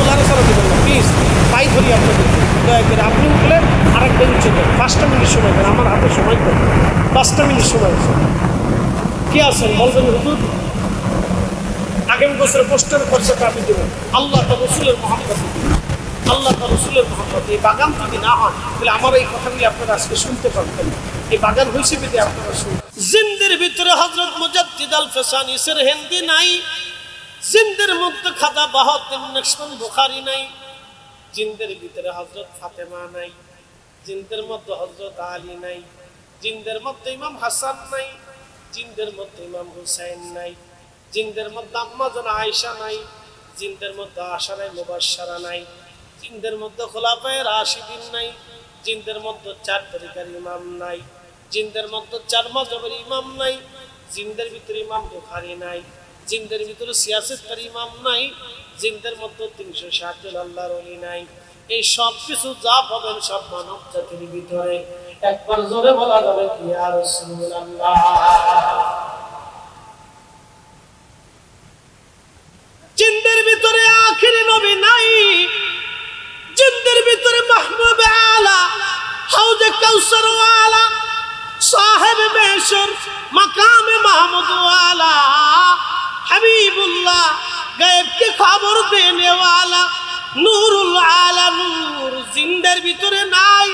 লড়াচড়া দিবেন না প্লিজ, পাই ধরি আপনাদের দয়া করে। আপনি উঠলে আরেকটা উঠে দেন। 5টা মিনিট সময় দেন, আমার হাতে সময় দেন। 5টা মিনিট সময় কি আছেন বলবেন হুজুর? আগামী বছরের পোস্টারের খরচাটা আমি দেবো। আল্লাহ তার রসুলের মহব্বত, আল্লাহ তার রসুলের মহব্বত। এই বাগান যদি না হয় তাহলে আমার এই কথাগুলি আপনারা আজকে শুনতে পারতেন। এই বাগান হয়েছে বিধি আপনারা শুনতেন। জিন্দের ভিতরে হযরত মুজাদ্দিদ আল ফেসানিসের হিন্দি নাই, জিন্দের মধ্যে খাতা বাহাউদ্দিন নকশবন্দ বুখারী নাই, জিন্দের ভিতরে হযরত ফাতেমা নাই, জিন্দের মধ্যে হযরত আলী নাই, জিন্দের মধ্যে ইমাম হাসান নাই, জিন্দের মধ্যে ইমাম হুসাইন নাই, জিন্দের মধ্যে আম্মা জানা আয়েশা নাই, জিন্দের মধ্যে আশারায়ে মুবাশশারা নাই, জিন্দের মধ্যে খুলাফায়ে রাশিদিন নাই, জিন্দের মধ্যে 4 তরিকার ইমাম নাই, জিন্দের মধ্যে 4 মাযহাবের ইমাম নাই, জিন্দের ভিতরে ইমাম বুখারী নাই, জিন্দের ভিতরে সিয়াসতের ইমাম নাই, জিন্দের মধ্যে 360 জন আল্লাহর ওলি নাই। এই সব কিছু যা পাবেন সব মানব জাতির ভিতরে। একবার জোরে বলা যাবে কি ইয়া রাসূলুল্লাহ। জিন্দের ভিতরে আখিরি নবী নাই, জিন্দের ভিতরে মাহবুব আলা, হাউজে কাউসার ওয়ালা, সাহেব বেশর, মাকামে মাহমুদ ওয়ালা, হাবিবুল্লাহ, গায়েব কে খবর দেনে ওয়ালা, নূরুল আলা নূর জিন্দের ভিতরে নাই।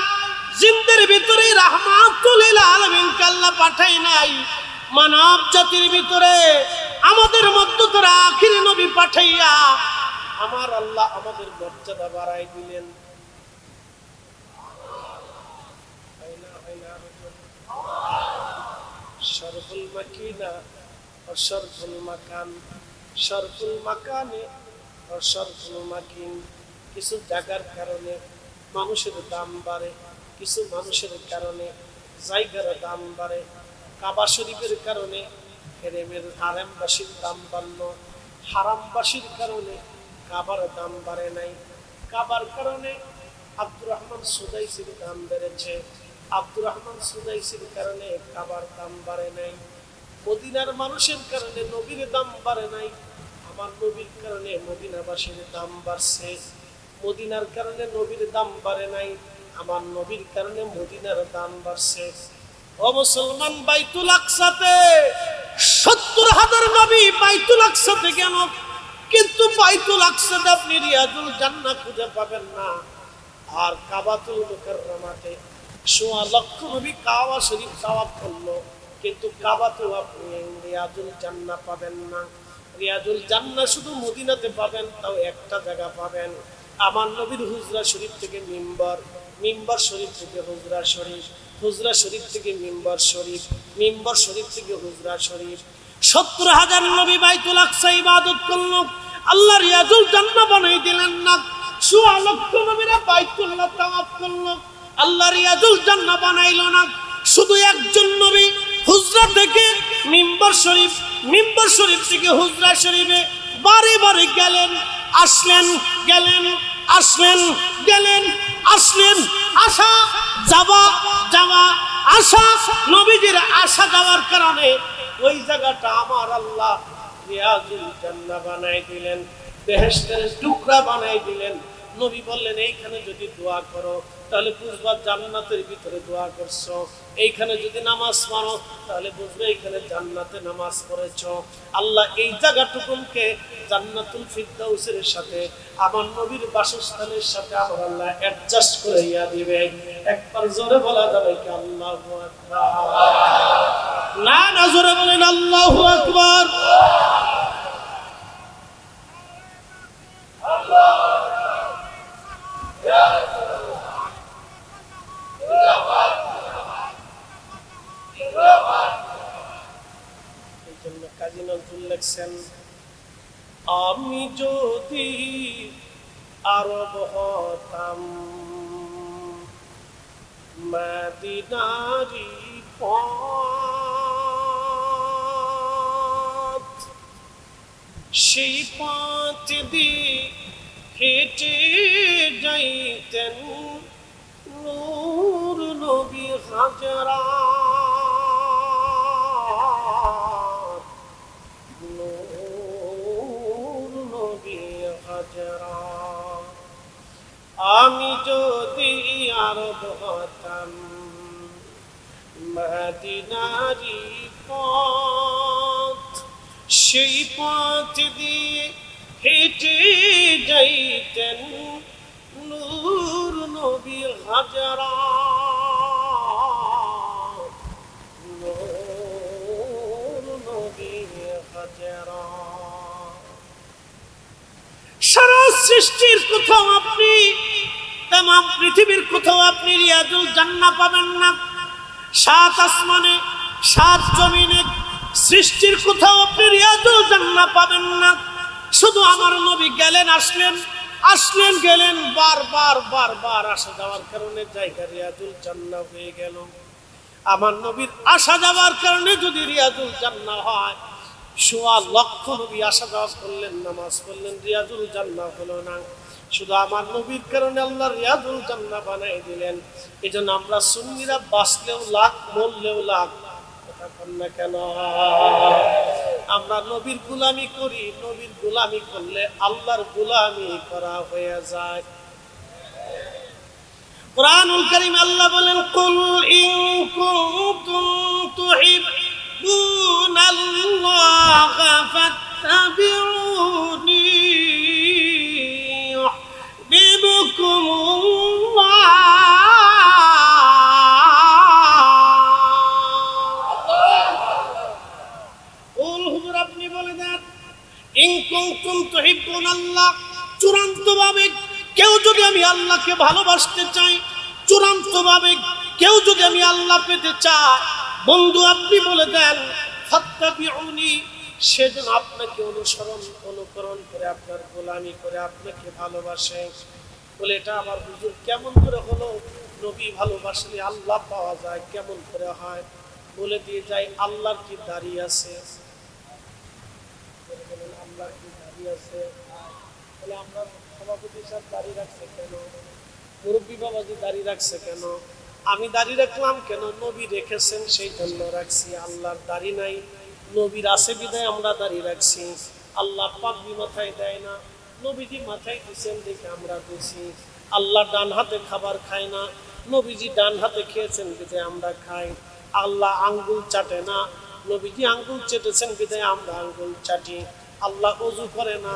জিন্দের ভিতরে রাহমাতুল লিল আলামিন আল্লাহ পাঠাই নাই। মানব জাতির ভিতরে আমাদের মধ্য থেকে আখিরি নবী পাঠাইয়া আমার আল্লাহ আমাদের মর্যাদা বাড়াই দিলেন। শরফুল মাকিনা ও শরফুল মাকান, শরফুল মাকানে ও শরফুল মাকিন। কিছু জায়গার কারণে মানুষের দাম বাড়ে, কিছু মানুষের কারণে জায়গার দাম বাড়ে। কাবা শরীফের কারণে হারামবাসীর দাম বাড়লো, হারামবাসীর কারণে কাবার দাম বাড়ে নাই। কাবার কারণে আব্দুর রহমান সুদাইসির দাম বেড়েছে, আব্দুর রহমান সুদাইসির কারণে কাবার দাম বাড়ে নাই। মদিনার মানুষের কারণে নবীর দাম বাড়ে নাই, আমার নবীর কারণে মদিনাবাসীর দাম বাড়ছে। মদিনার কারণে নবীর দাম বাড়ে নাই, আমার নবীর কারণে মদিনার দাম বাড়ছে। ও মুসলমান, বাইতুল আকসাতে 70,000 নবী বাইতুল আকসাতে কেন? কিন্তু বাইতুল আকসাতে আপনি রিয়াজুল জান্নাহ খুঁজে পাবেন না। আর কাবাতুল মুকাররমাতে 1.25 লক্ষ নবী কাবা শরীফ তাওয়াফ করলো, কিন্তু কাবাতেও আপনি রিয়াজুল জান্নাহ পাবেন না। রিয়াজুল জান্নাহ শুধু মদিনাতে পাবেন, তাও একটা জায়গা পাবেন, আমার নবীর হুজরা শরীফ থেকে মিম্বর, মিম্বর শরীফ থেকে হুজরা শরীফ, হুজরা শরীফ থেকে মিম্বর শরীফ, মিম্বর শরীফ থেকে হুজরা শরীফ। 70,000 নবী বাইতুল আকসা ইবাদত করলো, আল্লাহ রিয়াজুল জান্নাহ বানাই দিলেন না। 1.25 লক্ষ নবীরা বাইতুল্লাহ তাওয়াফ করলো, আল্লাহ রিয়াজুল জান্নাহ বানাইলো না। শুধু একজন নবী হুজরা থেকে মিম্বর শরীফ, মিম্বর শরীফ থেকে হুজরা শরীফে বারে বারে গেলেন, আসলেন, গেলেন, আসলেন, গেলেন, আসলেন, আসা যাওয়া, যাওয়া আসা। নবীজির আসা যাওয়ার কারণে ওই জায়গাটা আমার আল্লাহ রিয়াজুল জান্নাহ বানাই দিলেন, বেহেশতের টুকরা বানাই দিলেন। নবী বললেন এইখানে যদি দোয়া করো তাহলে বুঝবা জান্নাতের ভিতরে দোয়া করছো, এইখানে যদি নামাজ পড়ো তাহলে বুঝবে এইখানে জান্নাতে নামাজ পড়েছো। আল্লাহ এই জায়গাটুকুকে জান্নাতুল ফিরদাউসের সাথে আমার নবীর বাসস্থানের সাথে আমার আল্লাহ অ্যাডজাস্ট করে দিবে। একবার জোরে বলা যাবে কি আল্লাহু আকবার? না না, জোরে বলেন আল্লাহু আকবার। কাজী নজরুল লেখছেন, আমি যদি আরব হতাম মদিনারি পথ, সেই পথ দিয়ে হেঁটে যাইতেন নূর নবী হাজরাত, নূর নবী হাজরাত। আমি যদি আরব হতাম মদিনারি পথ, সেই পথ দিয়ে হেঁটে যাইতেন নূর নবী হাজরাত, নূর নবী হাজরাত। সারা সৃষ্টির কোথাও আপনি, তামাম পৃথিবীর কোথাও আপনি রিয়াজুল জান্নাহ পাবেন না। সাত আসমানে সাত জমিনে সৃষ্টির কোথাও আপনি রিয়াজুল জান্নাহ পাবেন না। শুধু আমার নবী গেলেন আসলেন, আসলেন গেলেন, বারবার বারবার আসা যাওয়ার কারণে জায়গা রিয়াজুল জান্নাহ হয়ে গেল। আমার নবীর আসা যাওয়ার কারণে যদি রিয়াজুল জান্নাহ হয়, ১.৫ লক্ষ নবী আসা যাওয়া করলেন, নামাজ পড়লেন, রিয়াজুল জান্নাহ হলো না। শুধু আমার নবীর কারণে আল্লাহ রিয়াজুল জান্নাহ বানাই দিলেন। এই জন্য আমরা সুন্নিরা বাঁচলেও লাখ, মরলেও লাখ। কথা বল না কেন? আমরা নবীর গোলামি করি, নবীর গোলামি করলে আল্লাহর গোলামি করা হয়ে যায়। কুরআনুল কারীম আল্লাহ বলেন, কুল ইন কুনতুম তুহিব্বুনাল্লাহা ফাত্তাবিউনি ইউহিব্বুকুমুল্লাহ। আপনি বলে দেন, ইন কুনতুম তুহিব্বুনাল্লাহ, চূড়ান্তভাবে কেউ যদি আমি আল্লাহকে ভালোবাসতে চাই, চূড়ান্তভাবে কেউ যদি আমি আল্লাহ পেতে চাই, বন্ধু আপনি বলে দেন ফাত্তাবিউনি, সেজন্য আপনাকে অনুকরণ করে, আপনার গোলামি করে আপনাকে ভালোবাসে। বলে এটা আবার হুজুর কেমন করে হলো? নবী ভালোবাসলে আল্লাহ পাওয়া যায়, কেমন করে হয়? বলে দিয়ে যাই, আল্লাহর কি দাড়ি আছে? আল্লাহর কি দাড়ি আছে? বলে আমরা সভাপতি সাহেব দাড়ি রাখছে কেন? মুরব্বী বাবাজি দাড়ি রাখছে কেন? আমি দাড়ি রাখলাম কেন? নবী রেখেছেন সেই জন্য রাখছি। আল্লাহর দাড়ি নাই, নবীর আছে বিদায় আমরা দাড়ি রাখছি। আল্লাহ পাগড়ি মাথায় দেয় না, নবীজি মাথায় দিচ্ছেন দেখে আমরা দিছি। আল্লাহ ডান হাতে খাবার খায় না, নবীজি ডান হাতে খেয়েছেন বিদায় আমরা খাই। আল্লাহ আঙ্গুল চাটে না, নবীজি আঙ্গুল চেটেছেন বিদায় আমরা আঙ্গুল চাটি। আল্লাহ ওযু করে না,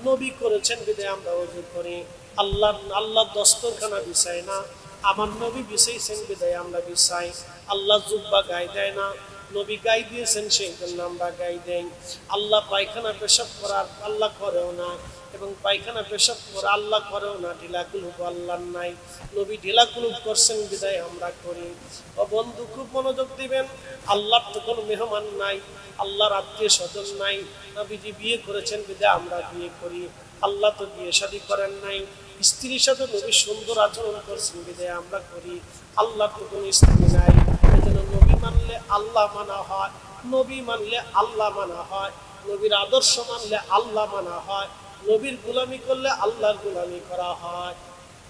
নবী করেছেন বিদায় আমরা ওযু করি। আল্লাহ দস্তরখানা বিছায় না, আমার নবী বিছাইছেন বিদায় আমরা বিছাই। আল্লাহ জুব্বা গায়ে দেয় না, নবী গায়ে দিয়েছেন সেই জন্য আমরা গায়ে দেই। আল্লাহ পায়খানা পেশাব করার আল্লাহ করেও না, এবং পায়খানা পেশাব করে আল্লাহ করেও না। ঢিলা কুলুপ আল্লাহর নাই, নবী ঢিলা কুলুপ করছেন বিদায় আমরা করি। ও বন্ধু খুব মনোযোগ দিবেন, আল্লাহর তো কোনো মেহমান নাই, আল্লাহর আত্মীয় স্বজন নাই। নবীজি বিয়ে করেছেন বিদায় আমরা বিয়ে করি। আল্লাহ তো বিয়ে শাদী করেন নাই, স্ত্রীর সাথে নবী সুন্দর আচরণ করছেন বিদায় আমরা করি। আল্লাহ তো কোনো স্ত্রী নাই, এই জন্য নবী মানলে আল্লাহ মানা হয়, নবী মানলে আল্লাহ মানা হয়, নবীর আদর্শ মানলে আল্লাহ মানা হয়, নবীর গোলামি করলে আল্লাহর গোলামি করা হয়।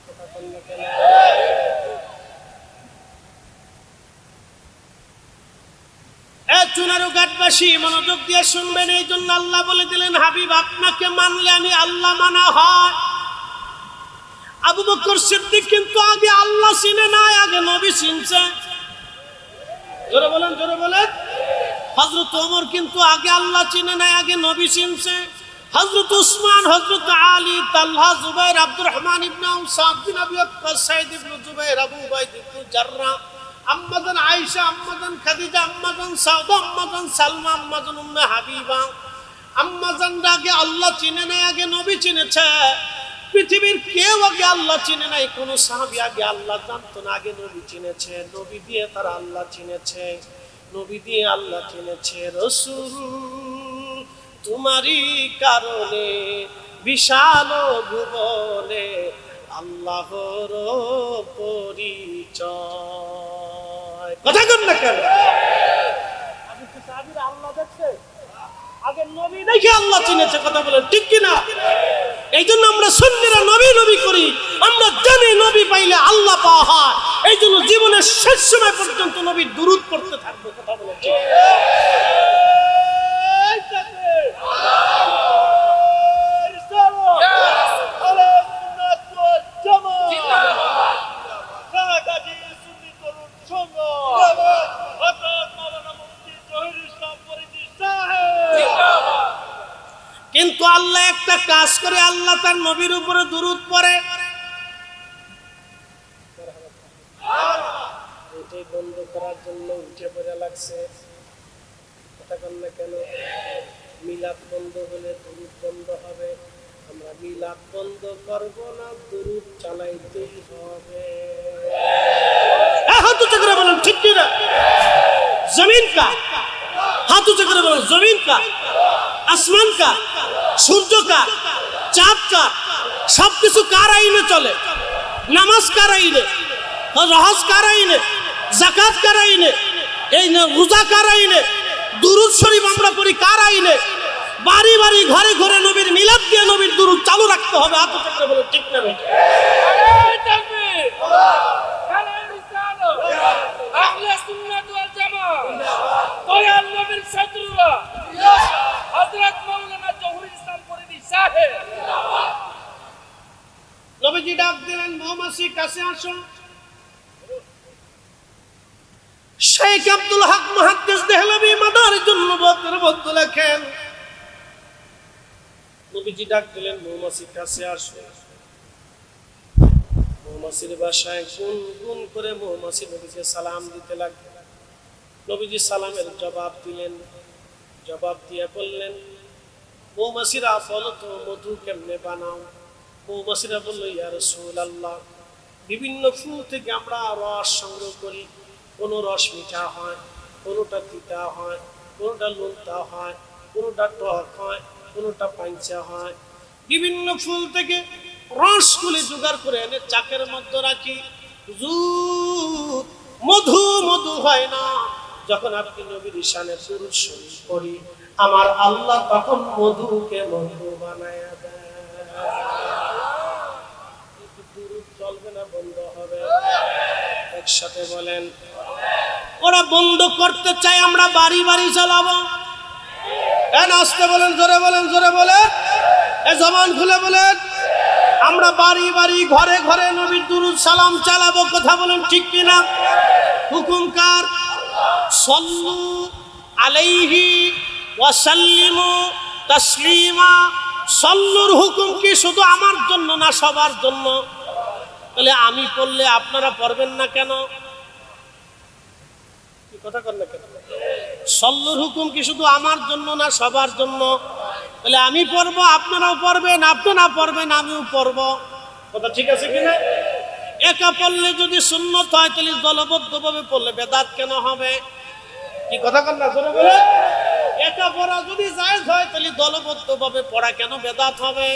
কথা বললে কেন? চুনারু ঘাটবাসী মনোযোগ দিয়ে শুনবেন, এই জন্য আল্লাহ বলে দিলেন, হাবিব আপনাকে মানলে আমি আল্লাহ মানা হয়। আবু বকর সিদ্দিক কিন্তু আগে আল্লাহ চিনে নাই, আগে নবী চিনছে। জোরে বলেন, জোরে বলেন। হযরত ওমর কিন্তু আগে আল্লাহ চিনে নাই, আগে নবী চিনছে। হযরত উসমান, হযরত আলী, তালহা, জুবাইর, আব্দুর রহমান ইবনে আউফ, সাদ বিন আবি ওয়াক্কাস, সাঈদ ইবনে জুবাইর, আবু উবাইদা ইবনে জাররাহ, আম্মাজান আয়েশা, আম্মাজান খাদিজা, আম্মাজান সাউদা, আম্মাজান সালমা, আম্মাজান উম্মে হাবিবা, আম্মাজান আগে আল্লাহ চিনে নাই, আগে নবী চিনেছে। পৃথিবীর কেউ আগে আল্লাহ চিনে নাই, কোন সাহাবী আগে আল্লাহ জানতো না, আগে নবী চিনেছে। নবী দিয়ে তারা আল্লাহ চিনেছে, নবী দিয়ে আল্লাহ চিনেছে। রাসূল তোমারই কারণে বিশাল ভুবনে আল্লাহর পরিচয়। কথা কন না কেন? আমি কি সাহাবীরা আল্লাহ দেখছে? আগে নবী দেখে আল্লাহ চিনেছে। কথা বলেন ঠিক কি না? এই জন্য আমরা সুন্নিরা নবী নবী করি। আমরা জানি নবী পাইলে আল্লাহ পাওয়া হয়। এই জন্য জীবনের শেষ সময় পর্যন্ত নবীর দুরূদ পড়তে থাকবো। কথা বলেন ঠিক? কিন্তু আল্লাহ একটা কাজ করে, আল্লাহ তার নবীর উপরে দুরূদ পড়ে। এটাই বন্ধ করার জন্য উঠে পড়ে লাগছে। কথা বল না কেন? মিলাদ বন্ধ হলে দুরূদ বন্ধ হবে। আমরা মিলাদ বন্ধ করব না, দুরূদ চালাইতেই হবে। হাত উঁচু করে বলেন ঠিক কি না? জমিন কা হাত উঁচু করে বলেন, জমিন কা, আসমান কা, সূর্য কা, চাঁদ কা, সবকিছু কার আইনে চলে? নামাজ কার আইনে? হজ কার আইনে? যাকাত কার আইনে? এই রোজা কার আইনে? দুরূদ শরীফ আমরা পড়ি কার আইনে? বাড়ি বাড়ি ঘরে ঘরে নবীর মিলাদ দিয়ে নবীর দুরূদ চালু রাখতে হবে। হাত উঁচু করে বলেন ঠিক না? আহলে সুন্নাত ওয়াল জামাত দয়াল নবীর ছাত্ররা হযরত মাওলানা জহুরুল ইসলাম ফরিদী সাহেব নবীজি ডাক দিলেন, মৌমাছি কাছে আসো। শেখ আব্দুল হক মুহাদ্দিস দেহলভী মাদারিজুন নুবুওয়াতের মধ্যে লেখেন, নবীজি ডাক দিলেন, মৌমাছি কাছে আসো। মৌমাছির বাসায় গুন গুন করে মৌমাছি নবীকে সালাম দিতে লাগলেন। নবীজি সালামের জবাব দিলেন। জবাব দিয়ে বললেন, মৌমাছিরা বলো তো মধু কেমনে বানাও? মৌমাছিরা বলল, ইয়া রাসূলুল্লাহ, বিভিন্ন ফুল থেকে আমরা রস সংগ্রহ করি। কোনো রস মিঠা হয়, কোনোটা তিতা হয়, কোনোটা নোনতা হয়, কোনোটা টক হয়, কোনোটা পাঞ্চা হয়। বিভিন্ন ফুল থেকে রসগুলি জোগাড় করে এনে চাকের মধ্যে রাখি। মধু মধু হয় না। যখন আপনি নবীর শানে দুরূদ শরীফ পড়ি, আমার আল্লাহ তখন মধুকে মধু বানায়া দেয়। দুরূদ চলবে না, বন্ধ হবে? একসাথে বলেন। ওরা বন্ধ করতে চায়, আমরা বাড়ি বাড়ি চালাবো। আসতে বলেন, জোরে বলেন, জোরে বলেন, জবান খুলে বলেন। আমরা বাড়ি বাড়ি ঘরে ঘরে নবীর দুরূদ সালাম চালাবো। কথা বলেন ঠিক কিনা? হুকুম কার? সাল্লু আলাইহি ওয়া সাল্লিমু তাসলিমা। সাল্লুর হুকুম কি শুধু আমার জন্য না সবার জন্য? তাহলে আমি পড়লে আপনারা পড়বেন না কেন? কি কথা কর না কেন? সাল্লুর হুকুম কি শুধু আমার জন্য না সবার জন্য? তাহলে আমি পড়বো, আপনারাও পড়বেন, আপনারা পড়বেন, আমিও পড়বো। কথা ঠিক আছে কিনা? একা পড়লে যদি সুন্নত হয়, তাহলে দলবদ্ধভাবে পড়লে বেদাত কেন হবে? কি কথা কর না, জোরে বলে। একা পড়া যদি জায়েজ হয়, তাহলে দলবদ্ধভাবে পড়া কেন বেদাত হবে?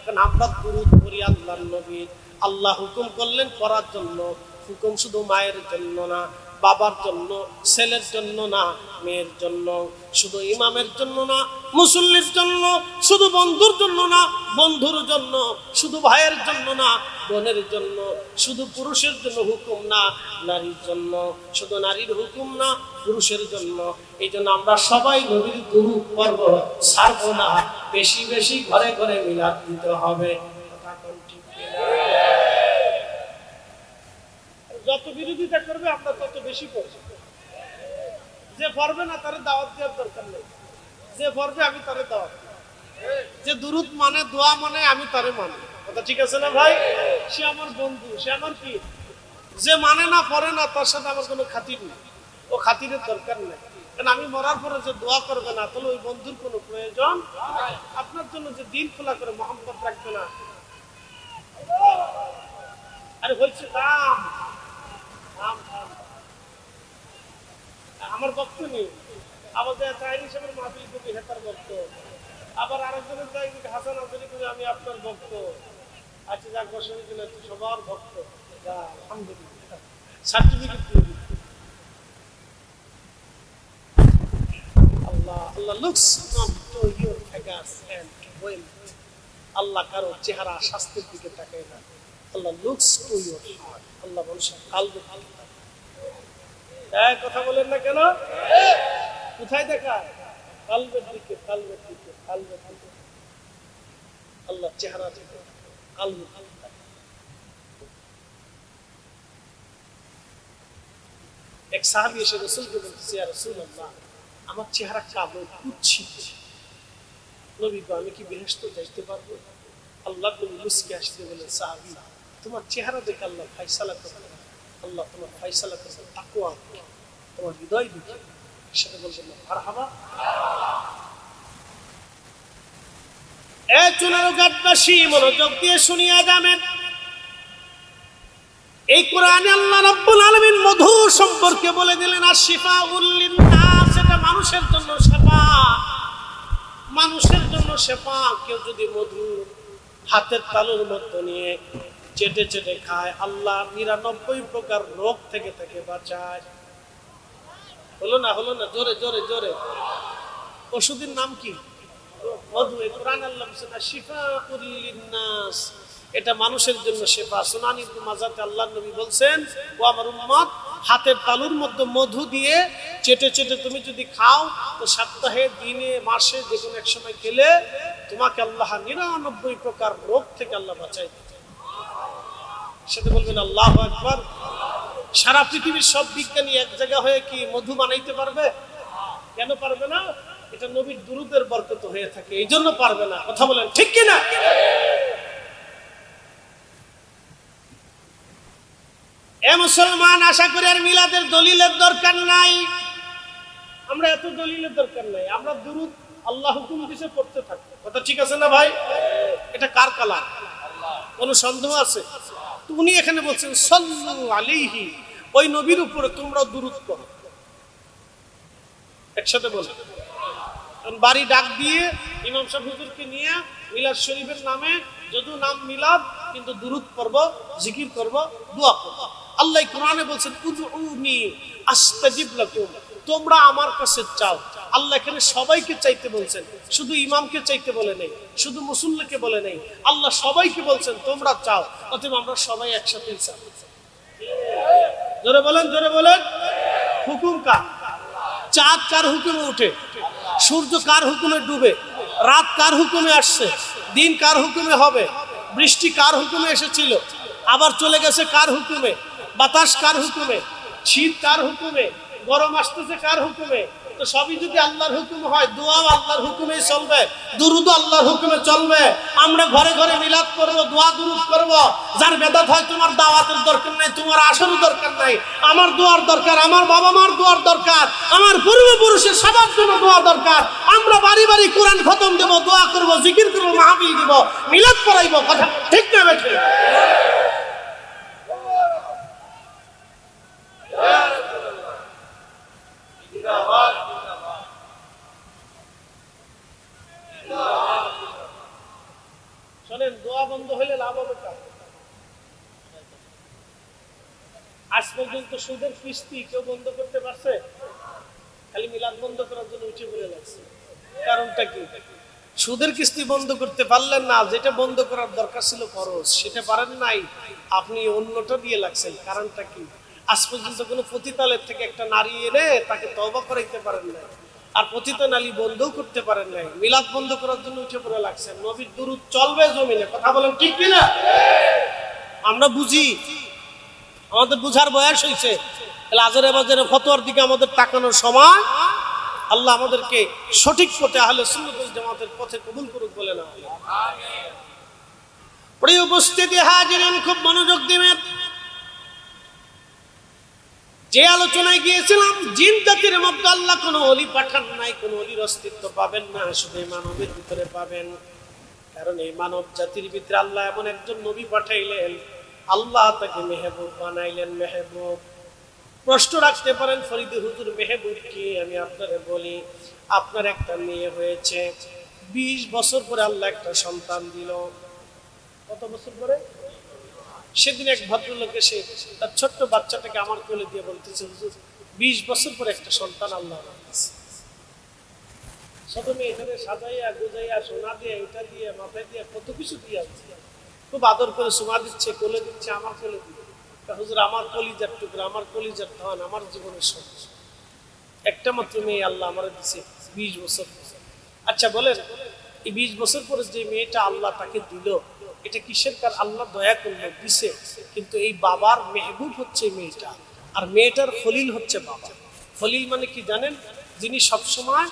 কারণ আমরা দুরূদ পড়ি আল্লাহর নবী। আল্লাহ হুকুম করলেন পড়ার জন্য। হুকুম শুধু মায়ের জন্য না, বাবার জন্য, ছেলের জন্য না, মেয়ের জন্য, শুধু ইমামের জন্য না, মুসল্লির জন্য, শুধু বন্ধুর জন্য না, বন্ধুর জন্য, শুধু ভাইয়ের জন্য না, বোনের জন্য, শুধু পুরুষের জন্য হুকুম না, নারীর জন্য, শুধু নারীর হুকুম না, পুরুষের জন্য। এই জন্য আমরা সবাই নবীর দুরূদ পড়ব, ছাড়বো না। বেশি বেশি ঘরে ঘরে মিলাদ দিতে হবে। যত বিরোধিতা করবে আমরা তত বেশি করছি। যে পড়বে না তারে দাওয়াত দেওয়ার দরকার নেই। যে পড়বে আমি তারে দাওয়াত। যে দুরূদ মানে, দোয়া মানে, আমি তারে মানি। কথা ঠিক আছে না ভাই? সে আমার বন্ধু, সে আমার কি। যে মানে না, পড়ে না, তার সাথে আমার কোনো খাতির নেই। ও খাতিরের দরকার নেই। কারণ আমি মরার পরে যে দোয়া করবে না, তাহলে ওই বন্ধুর কোনো প্রয়োজন। আপনার জন্য যে দিল খোলা করে মহব্বত রাখবে না। আরে হয়েছে দাম। আমার বক্ত নেই। আমাদের তাইরি সাহেবের মাহফিল কবি হেতার বক্ত। আবার আরেকজনের জায়গায় হাসান আজরি কবি আমি আপনার বক্ত। আচ্ছা যাক বসে দিলে সবার ভক্ত, আলহামদুলিল্লাহ সার্টিফিকেট দিয়ে দিচ্ছি। Allah looks not to your figures and wealth. আল্লাহ কারো চেহারা স্বাস্থ্যের দিকে তাকায় না। আল্লাহ looks to your heart. আল্লাহ বলছেন কালবের দিকে তাকায়। কথা বলেন না কেন? কোথায় দেখায়? কালবের দিকে, কালবের দিকে, কালবের দিকে। আল্লাহ চেহারা থেকে কালবের দিকে তাকায়। এক সাহাবী এসে রাসূলকে বলতেছে, ইয়া রাসূলুল্লাহ, আমার চেহারা কালো, কুৎসিত, নবী গো আমি কি বেহেশতে যাইতে পারবো? আল্লাহ নবী মুস্কি হাসতে বলেন, সাহাবী তোমার চেহারা দেখে আল্লাহ ফয়সালা করবেন। আল্লাহ তোমার ফয়সালা করবেন তাকওয়া, তোমার হৃদয় দেখে। সেটা বলবেন না মারহাবা। এ চুনারো গাটবাসী মনোযোগ দিয়ে শুনিয়া যাবেন। এই কোরআনে আল্লাহ রাব্বুল আলামিন মধু সম্পর্কে বলে দিলেন আশিফাউল লিন্নাস, এটা মানুষের জন্য শিফা, মানুষের জন্য শিফা। কেউ যদি মধু হাতের তালুর মধ্যে নিয়ে চেটে চেটে খায়, আল্লাহ 99 প্রকার রোগ থেকে তাকে বাঁচায়। হলো না? হলো না? জোরে জোরে জোরে। ওষুধের নাম কি? মধু। এই কোরআন আল্লাহ বলেছেন আশিফাউল লিন্নাস, এটা মানুষের জন্য শিফা। সুনান ইবনে মাজাতে আল্লাহর নবী বলছেন, ও আমার উম্মত, হাতের তালুর মধ্যে মধু দিয়ে চেটে চেটে তুমি যদি খাও, তো সপ্তাহে, দিনে, মাসে যে কোনো এক সময় খেলে তোমাকে আল্লাহ 99 প্রকার রোগ থেকে আল্লাহ বাঁচাই। সেটা বলবেন আল্লাহু আকবার। সারা পৃথিবীর সব বিজ্ঞানী এক জায়গা হয়ে কি মধু বানাইতে পারবে? কেন পারবে না? এটা নবীর দুরূদের বরকত হয়ে থাকে, এই জন্য পারবে না। কথা বলেন ঠিক কিনা? এ মুসলমান, আশা করি আর মিলাদের দলিলের দরকার নাই। আমরা এত দলিলের দরকার নাই, আমরা দুরূদ আল্লাহ হুকুম দিয়েছে পড়তে থাকি। কথা ঠিক আছে না ভাই? এটা কার কালাম? কোনো সন্দেহ আছে? তো উনি এখানে বলছেন সাল্লু আলাইহি, ওই নবীর উপরে তোমরা দুরূদ করো। একসাথে বলো। বাড়ি ডাক দিয়ে ইমাম সাহেব হুজুরকে নিয়ে মিলাদ শরীফের নামে, যদিও নাম মিলাদ কিন্তু দুরূদ পড়ব, জিকির করব, দোয়া করব। আল্লাহ কোরআনে বলছেন উদউনি আস্তাজিব লাকুম, তোমরা আমার কাছে চাও। আল্লাহ এখানে সবাইকে চাইতে বলছেন, শুধু ইমামকে চাইতে বলে নেই, শুধু মুসল্লিকে বলে নেই। আল্লাহ সবাইকে বলছেন তোমরা চাও। অতএব আমরা সবাই একসাথে চাই। জোরে বলেন, জোরে বলেন। হুকুম কার? চাঁদ কার হুকুমে উঠে? সূর্য কার হুকুমে ডুবে? রাত কার হুকুমে আসছে? দিন কার হুকুমে হবে? বৃষ্টি কার হুকুমে এসেছিল, আবার চলে গেছে কার হুকুমে? বাতাস কার হুকুমে? শীত কার হুকুমে? গরম আসতেছে কার হুকুমে? তো সবই যদি আল্লাহর হুকুম হয়, দোয়াও আল্লাহর হুকুমে চলবে, দুরূদ আল্লাহর হুকুমে চলবে। আমরা ঘরে ঘরে মিলাদ করব, দোয়া দুরূদ করব। যার বেদাত হয়, তোমার দাওয়াতের দরকার নাই, তোমার আসরের দরকার নাই, আমার দোয়ার দরকার, আমার বাবা মার দোয়ার দরকার, আমার পূর্বপুরুষের সবার জন্য দোয়া দরকার। আমরা বাড়ি বাড়ি কোরআন খতম দেব, দোয়া করব, জিকির করব, মাহফিল দিব, মিলাদ করাইব। কথা ঠিক না বেঠিক? শোনেন, দোয়া বন্ধ হইলে লাভ হবে কার? আজ পর্যন্ত সুদের কিস্তি কেউ বন্ধ করতে পারছে? খালি মিলাদ বন্ধ করার জন্য উঠে পড়ে লাগছে। কারণটা কি? সুদের কিস্তি বন্ধ করতে পারলেন না, যেটা বন্ধ করার দরকার ছিল ফরজ, সেটা পারেন নাই, আপনি অন্যটা দিয়ে লাগছেন। কারণটা কি? আজ পর্যন্ত কোনো পতিতালের থেকে একটা নারী এনে তাকে তওবা করাইতে পারেন নাই, আর পতিত নালী বন্ধও করতে পারেন নাই, মিলাদ বন্ধ করার জন্য উঠে পড়ে লাগছেন। নবীর দুরূদ চলবে জমিনে। কথা বলেন ঠিক কিনা? আমরা বুঝি, আমাদের বুঝার বয়স হয়েছে। আজরে বাজারে ফতোয়ার দিকে আমাদের তাকানোর সময়। আল্লাহ আমাদেরকে সঠিক পথে, আহলে সুন্নাত ওয়াল জামাতের পথে কবুল করুক বলে না। আমিন। প্রিয় উপস্থিতি হাজিরিন, খুব মনোযোগ দিবেন। যে আলোচনায় গিয়েছিলাম, জিন জাতির মধ্যে আল্লাহ কোনো ওলি পাঠান নাই, কোনো ওলির অস্তিত্ব পাবেন না, শুধু মানবের ভিতরে পাবেন। কারণ এই মানব জাতির ভিতরে আল্লাহ এমন একজন নবী পাঠাইলেন, আল্লাহ তাকে মেহবুব বানাইলেন। মেহবুব, প্রশ্ন রাখতে পারেন ফরিদি হুজুর, মেহবুব কি? আমি আপনারে বলি, আপনার একটা মেয়ে হয়েছে, 20 বছর পরে আল্লাহ একটা সন্তান দিল। কত বছর পরে? সেদিন এক ভদ্রলোক এসে তার ছোট্ট বাচ্চাটাকে আমার কোলে দিয়ে বলতেছে, হুজুর 20 বছর পরে একটা সন্তান আল্লাহ আমার দিয়েছে। ছোট মেয়েটাকে সাজাইয়া গুজাইয়া সোনা দিয়ে এটা দিয়ে মাথায় দিয়ে কত কিছু দিয়ে আছে, খুব আদর করে সুমা দিচ্ছে, কোলে দিচ্ছে, আমার কোলে দিয়ে। হুজুর আমার কলিজার টুকরা, আমার কলিজার ধন, আমার জীবনের সব একটা মাত্র মেয়ে আল্লাহ আমার দিছে 20 বছর। আচ্ছা বলেন, এই 20 বছর পরে যে মেয়েটা আল্লাহ তাকে দিল, এটা কিসের কার? আল্লাহ দয়া করলো, দিছে। কিন্তু এই বাবার মেহবুব হচ্ছে মেয়েটা, আর মেয়েটার খলিল হচ্ছে বাবা। খলিল মানে কি জানেন? যিনি সবসময়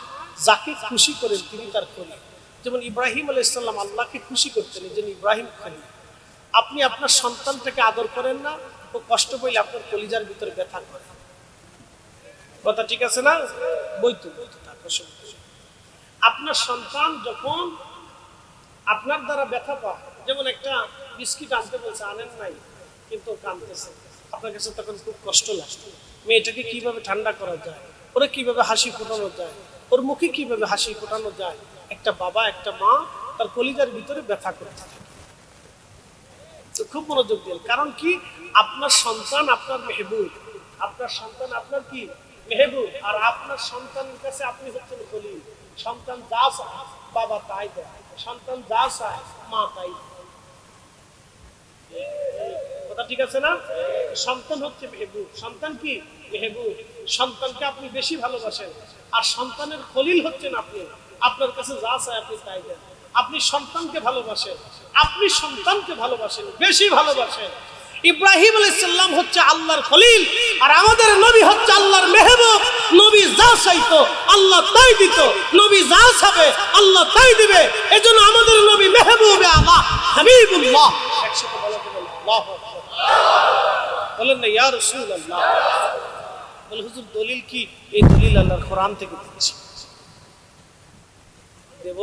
যাকে খুশি করেন তিনি তার খলিল। যেমন ইব্রাহিম আলাইহিস সালাম আল্লাহকে খুশি করতেন, এই জন্য ইব্রাহিম খলিল। আপনি আপনার সন্তানটাকে আদর করেন না, ও কষ্ট পাইলে আপনার কলিজার ভিতরে ব্যথা করে। কথা ঠিক আছে না? বইতো আপনার সন্তান যখন আপনার দ্বারা ব্যথা পায়, যেমন একটা বিস্কিট আনতে বলছে, আনেন নাই কিন্তু কাঁদতেছে, আপনার কাছে তখন খুব কষ্ট লাগছে। মেয়েটাকে কিভাবে ঠান্ডা করা যায়, ওরা কিভাবে হাসি ফোটানো যায়, ওর মুখে কিভাবে হাসি ফোটানো যায়, একটা বাবা একটা মা তার কলিজার ভিতরে ব্যথা করতে থাকে। খুব মনোযোগ দিন, কারণ কি? আপনার সন্তান আপনার মেহবুব, আপনার সন্তান আপনার কি মেহবুব, আর আপনার সন্তানের কাছে আপনি হচ্ছেন খলিল। সন্তান যা চায় বাবা তাই দেয়, সন্তান যা চায় মা তাই দেয়। কথা ঠিক আছে না? সন্তান হচ্ছে মেহবুব, সন্তান কি মেহবুব, সন্তানকে আপনি বেশি ভালোবাসেন, আর সন্তানের খলিল হচ্ছেন আপনি। আপনার কাছে যা চায় আপনি তাই দেন। আপনি সন্তানকে ভালোবাসেন, আপনি সন্তানকে ভালোবাসেন, বেশি ভালোবাসেন। ইব্রাহিম আলাইহিস সালাম হচ্ছে আল্লাহর খলিল, আর আমাদের নবী হচ্ছে আল্লাহর মেহবুব। নবী যা চাইতো আল্লাহ তাই দিত, নবী যা চাবে আল্লাহ তাই দিবে। এজন্য আমাদের নবী মেহবুবে আল্লাহ, হাবিবুল্লাহ। একসাথে বলতে বলেন আল্লাহু আকবার, বলেন না ইয়া রাসূলুল্লাহ। বলে হুজুর দলিল কি? এই দলিল আল্লাহর কোরআন থেকে দিচ্ছি। দেব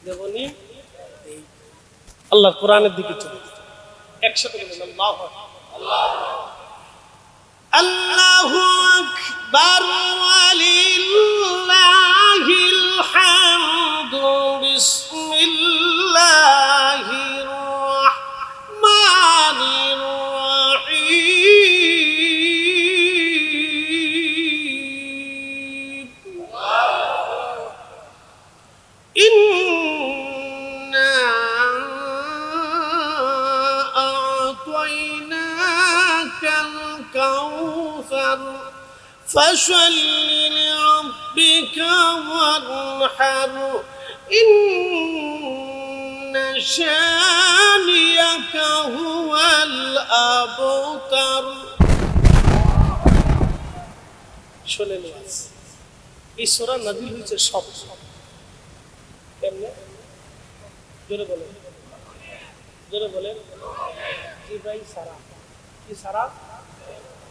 দেবনি, আল্লাহর কোরআনের দিকে চলে একসাথে বলেন আল্লাহু আল্লাহু আকবার ওয়ালিল্লাহিল হামদু বিসমিল্লাহির রাহমানির রাহিম। ইন্না আ'তাইনাকাল কাউসার ফাশাল্লি লিরাব্বিকা ওয়ানহার ইন্না শানিয়াকা হুয়াল আবতার। শোনেন, এই সূরা নাযিল হয়েছে সব কেমনে? জোরে বলেন, জোরে বলেন। জিব্রাইল সারা কি সারা?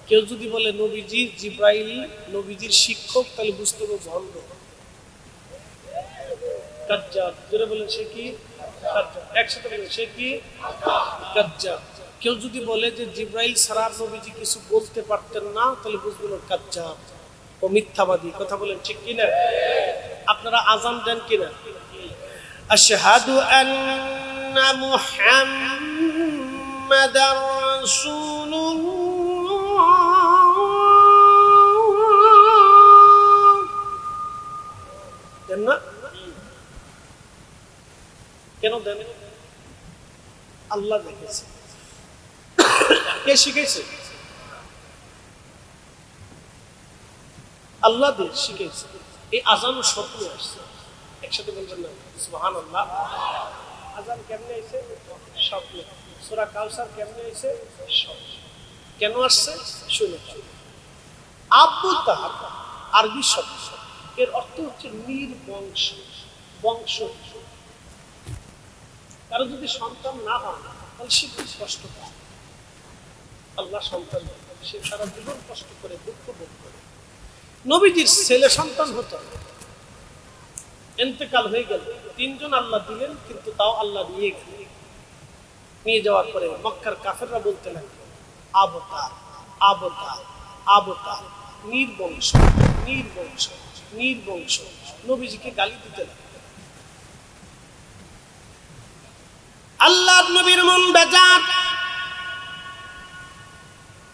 কেউ যদি বলে নবীজি জিব্রাইল নবীজির শিক্ষক, তাহলে বুঝতে হবে ভণ্ড, কাজ্জাব। জোরে বলেন, সে কি কাজ্জাব। একসাথে বলেন, সে কি কাজ্জাব। কেউ যদি বলে যে জিব্রাইল ছাড়া নবীজি কিছু বলতে পারতেন না, তাহলে বুঝবেন কাজ্জাব ও মিথ্যাবাদী। কথা বলেন ঠিক কিনা? আপনারা আযান দেন কিনা? আশহাদু আন্না মুহাম্মাদার রাসূলুল্লাহ। দেন না? কেন দেন? আল্লাহ দেখেছে। কে শিখেছে? আল্লাহ দিয়ে শিখেছে। এই আজান স্বপ্নে আসছে। একসাথে বলবেন না সুবহানাল্লাহ। আজান কেমনে আসছে? স্বপ্নে। সূরা কাউসার কেমনে আসছে? স্বপ্নে। কেন আসছে? শুনে। আবতার আরবি শব্দ, এর অর্থ হচ্ছে নির্বংশ, বংশ। কারো যদি সন্তান না হয় তাহলে সে খুব কষ্ট পায়। আল্লাহ সন্তান, সে সারা জীবন কষ্ট করে, দুঃখ ভোগ করে। নবীজির ছেলে সন্তান হতো, ইন্তেকাল হয়ে গেল। 3 জন আল্লাহ দিলেন, কিন্তু তাও আল্লাহ নিয়ে গেলেন। নিয়ে যাওয়ার পরে মক্কার কাফেররা বলতে লাগলো আবতার, আবতার, আবতার, নির্বংশ, নির্বংশ, নির্বংশ। নবীজিকে গালি দিতে লাগলো। আল্লাহর নবীর মন বেজার,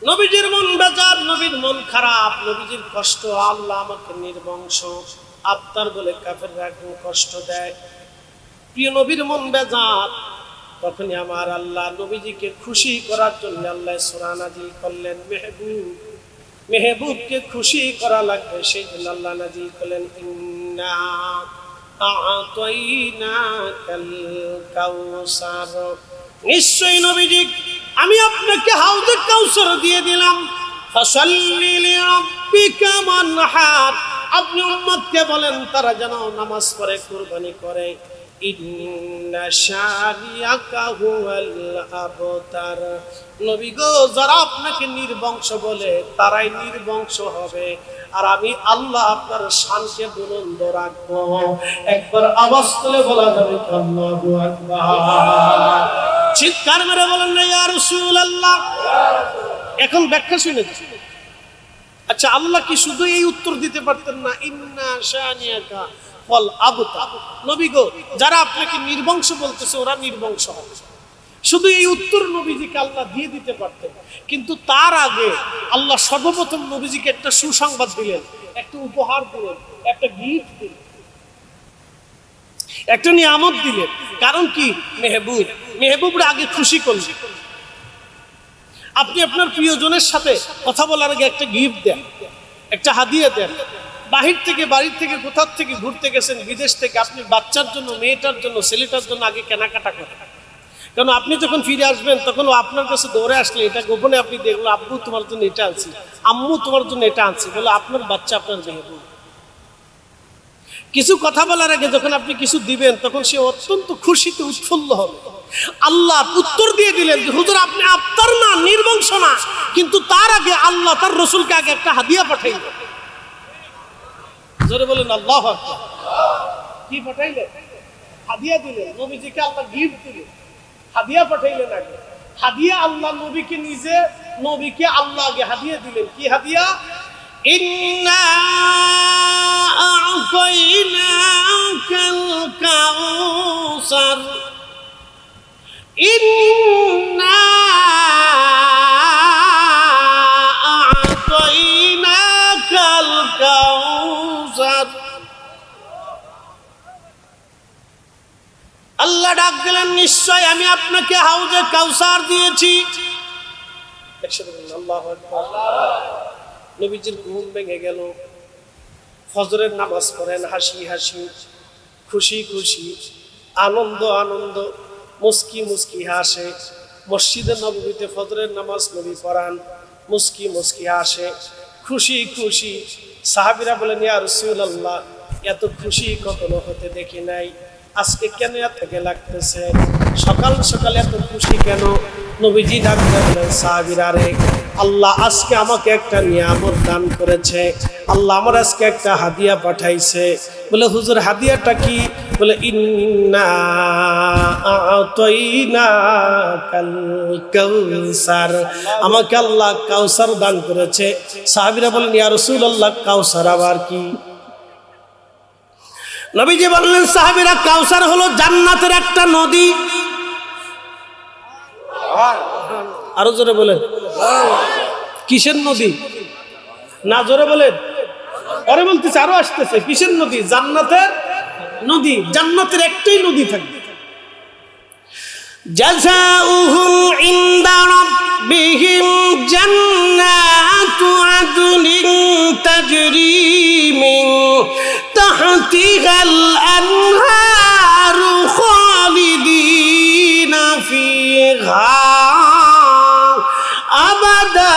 নবীজির মন বেজার, নবীর মন খারাপ, নবীজির কষ্ট। আল্লাহ আমাকে নির্বংশ আবতার বলে কাফেররা একদম কষ্ট দেয়। প্রিয় নবীর মন বেজার। তখনই আমার আল্লাহ নবীজিকে খুশি করার জন্য আল্লাহ সূরা নাজিল করলেন। মেহবুবকে খুশি করা লাগবে, সেই জন্য আল্লাহ নাজিল করলেন ইন্না আ'তাইনাকাল কাউসার। নিশ্চয়ই নবীজি আমি আপনাকে হাউজে কাউসার দিয়ে দিলাম। ফাসাল্লি লিরাব্বিকা মানহার, আপনি উম্মতকে বলেন তারা যেন নামাজ পড়ে, কুরবানি করে। ইন্না শানিয়াকা হুয়াল আবতার, নবী গো যারা আপনাকে নির্বংশ বলে তারাই নির্বংশ হবে, আর আমি আল্লাহ আপনার শানকে বুলন্দ রাখবো। একবার আওয়াজ তুলে বলা যাবে আল্লাহু আকবার। চিৎকার মেরে বলেন না ইয়া রাসূলুল্লাহ। এখন ব্যাখ্যা শুনে। আচ্ছা, আল্লাহ কি শুধু এই উত্তর দিতে পারতেন না, ইন্না শানিয়াকা ওয়াল আবতার? নবী গো যারা আপনাকে নির্বংশ বলতেছে ওরা নির্বংশ হবে, শুধু এই উত্তর নবীজিকে আল্লাহ দিয়ে দিতে পারতেন। কিন্তু তার আগে আল্লাহ সর্বপ্রথম নবীজিকে একটা সুসংবাদ দিলেন, একটা উপহার দিলেন, একটা গিফট দিলেন, একটা নিয়ামত দিলেন। কারণ কি? মেহবুবরা আগে খুশি করলেন। আপনি আপনার প্রিয়জনের সাথে কথা বলার আগে একটা গিফট দেন, একটা হাদিয়া দেন। বাহির থেকে, বাড়ির থেকে, কোথাও থেকে ঘুরতে গেছেন, বিদেশ থেকে, আপনি বাচ্চার জন্য, মেয়েটার জন্য, ছেলেটার জন্য আগে কেনাকাটা করেন। কারণ আপনি যখন ফিরে আসবেন তখন ও আপনার কাছে দৌড়ে আসলে এটা গোপনে আপনি দেখলো, আব্বু তোমার জন্য এটা আনছি, আম্মু তোমার জন্য এটা আনছি, বলে আপনার বাচ্চা আপনার মেহবুব। কিছু কথা বলার আগে যখন আপনি কিছু দিবেন তখন সে অত্যন্ত খুশিতে উৎফুল্ল হবে। আল্লাহ উত্তর দিয়ে দিলেন যে হুজুর আপনি আবতার না, নির্বংশ না, কিন্তু তার আগে আল্লাহ তার রসুলকে আগে একটা হাদিয়া পাঠাইলেন। জোরে বলেন আল্লাহু আকবার। কি পাঠাইলেন? হাদিয়া দিলেন। নবীজিকে আল্লাহ গিফট দিলেন, হাদিয়া পাঠাইলেন আগে। হাদিয়া আল্লাহ নবীকে নিজে, নবীকে আল্লাহ আগে হাদিয়া দিলেন। কি হাদিয়া? ইন্না আ'তাইনাকাল কাউসার, ইন্না আ'তাইনাকাল কাউসার। আল্লাহ ডাক দিলেন নিশ্চয় আমি আপনাকে হাউজে কাউসার দিয়েছি। আল্লাহু আকবার। নবীজির ঘুম ভেঙে গেল, ফজরের নামাজ পড়েন হাসি হাসি, খুশি খুশি, আনন্দ আনন্দ, মুস্কি মুস্কি হাসে। মসজিদে নববীতে ফজরের নামাজ নবী পড়ান, মুস্কি মুস্কি হাসে, খুশি খুশি। সাহাবীরা বলেন ইয়া রাসূলুল্লাহ এত খুশি কখনো হতে দেখি নাই, আজকে কেন এত লাগতেছে, সকাল সকাল এত খুশি কেন? নবীজি ডাক দিলেন সাহাবীরা রে, আল্লাহ আজকে আমাকে একটা নিয়ামত দান করেছে, আল্লাহ আমার আজকে একটা হাদিয়া পাঠাইছে। বলে হুজুর হাদিয়াটা কি? বলে ইন্না আ'তাইনাকাল কাউসার, আমাকে আল্লাহ কাউসার দান করেছে। সাহাবীরা বলেন ইয়া রাসূলুল্লাহ কাউসার আবার কি? নবীজি বললেন সাহাবীরা কাউসার হলো জান্নাতের একটা নদী। আরো জোরে বলেন কিসের নদী? না জোরে বলেন, আরে বলতেছে আরো আসতেছে। কিসের নদী? জান্নাতের নদী। জান্নাতের একটাই নদী থাকবে। জাযাউহুম ইনদা রাব্বিহিম জান্নাতু আদনিন তাজরি মিন তাহতিহাল আনহারু খালিদিনা ফিহা আবাদা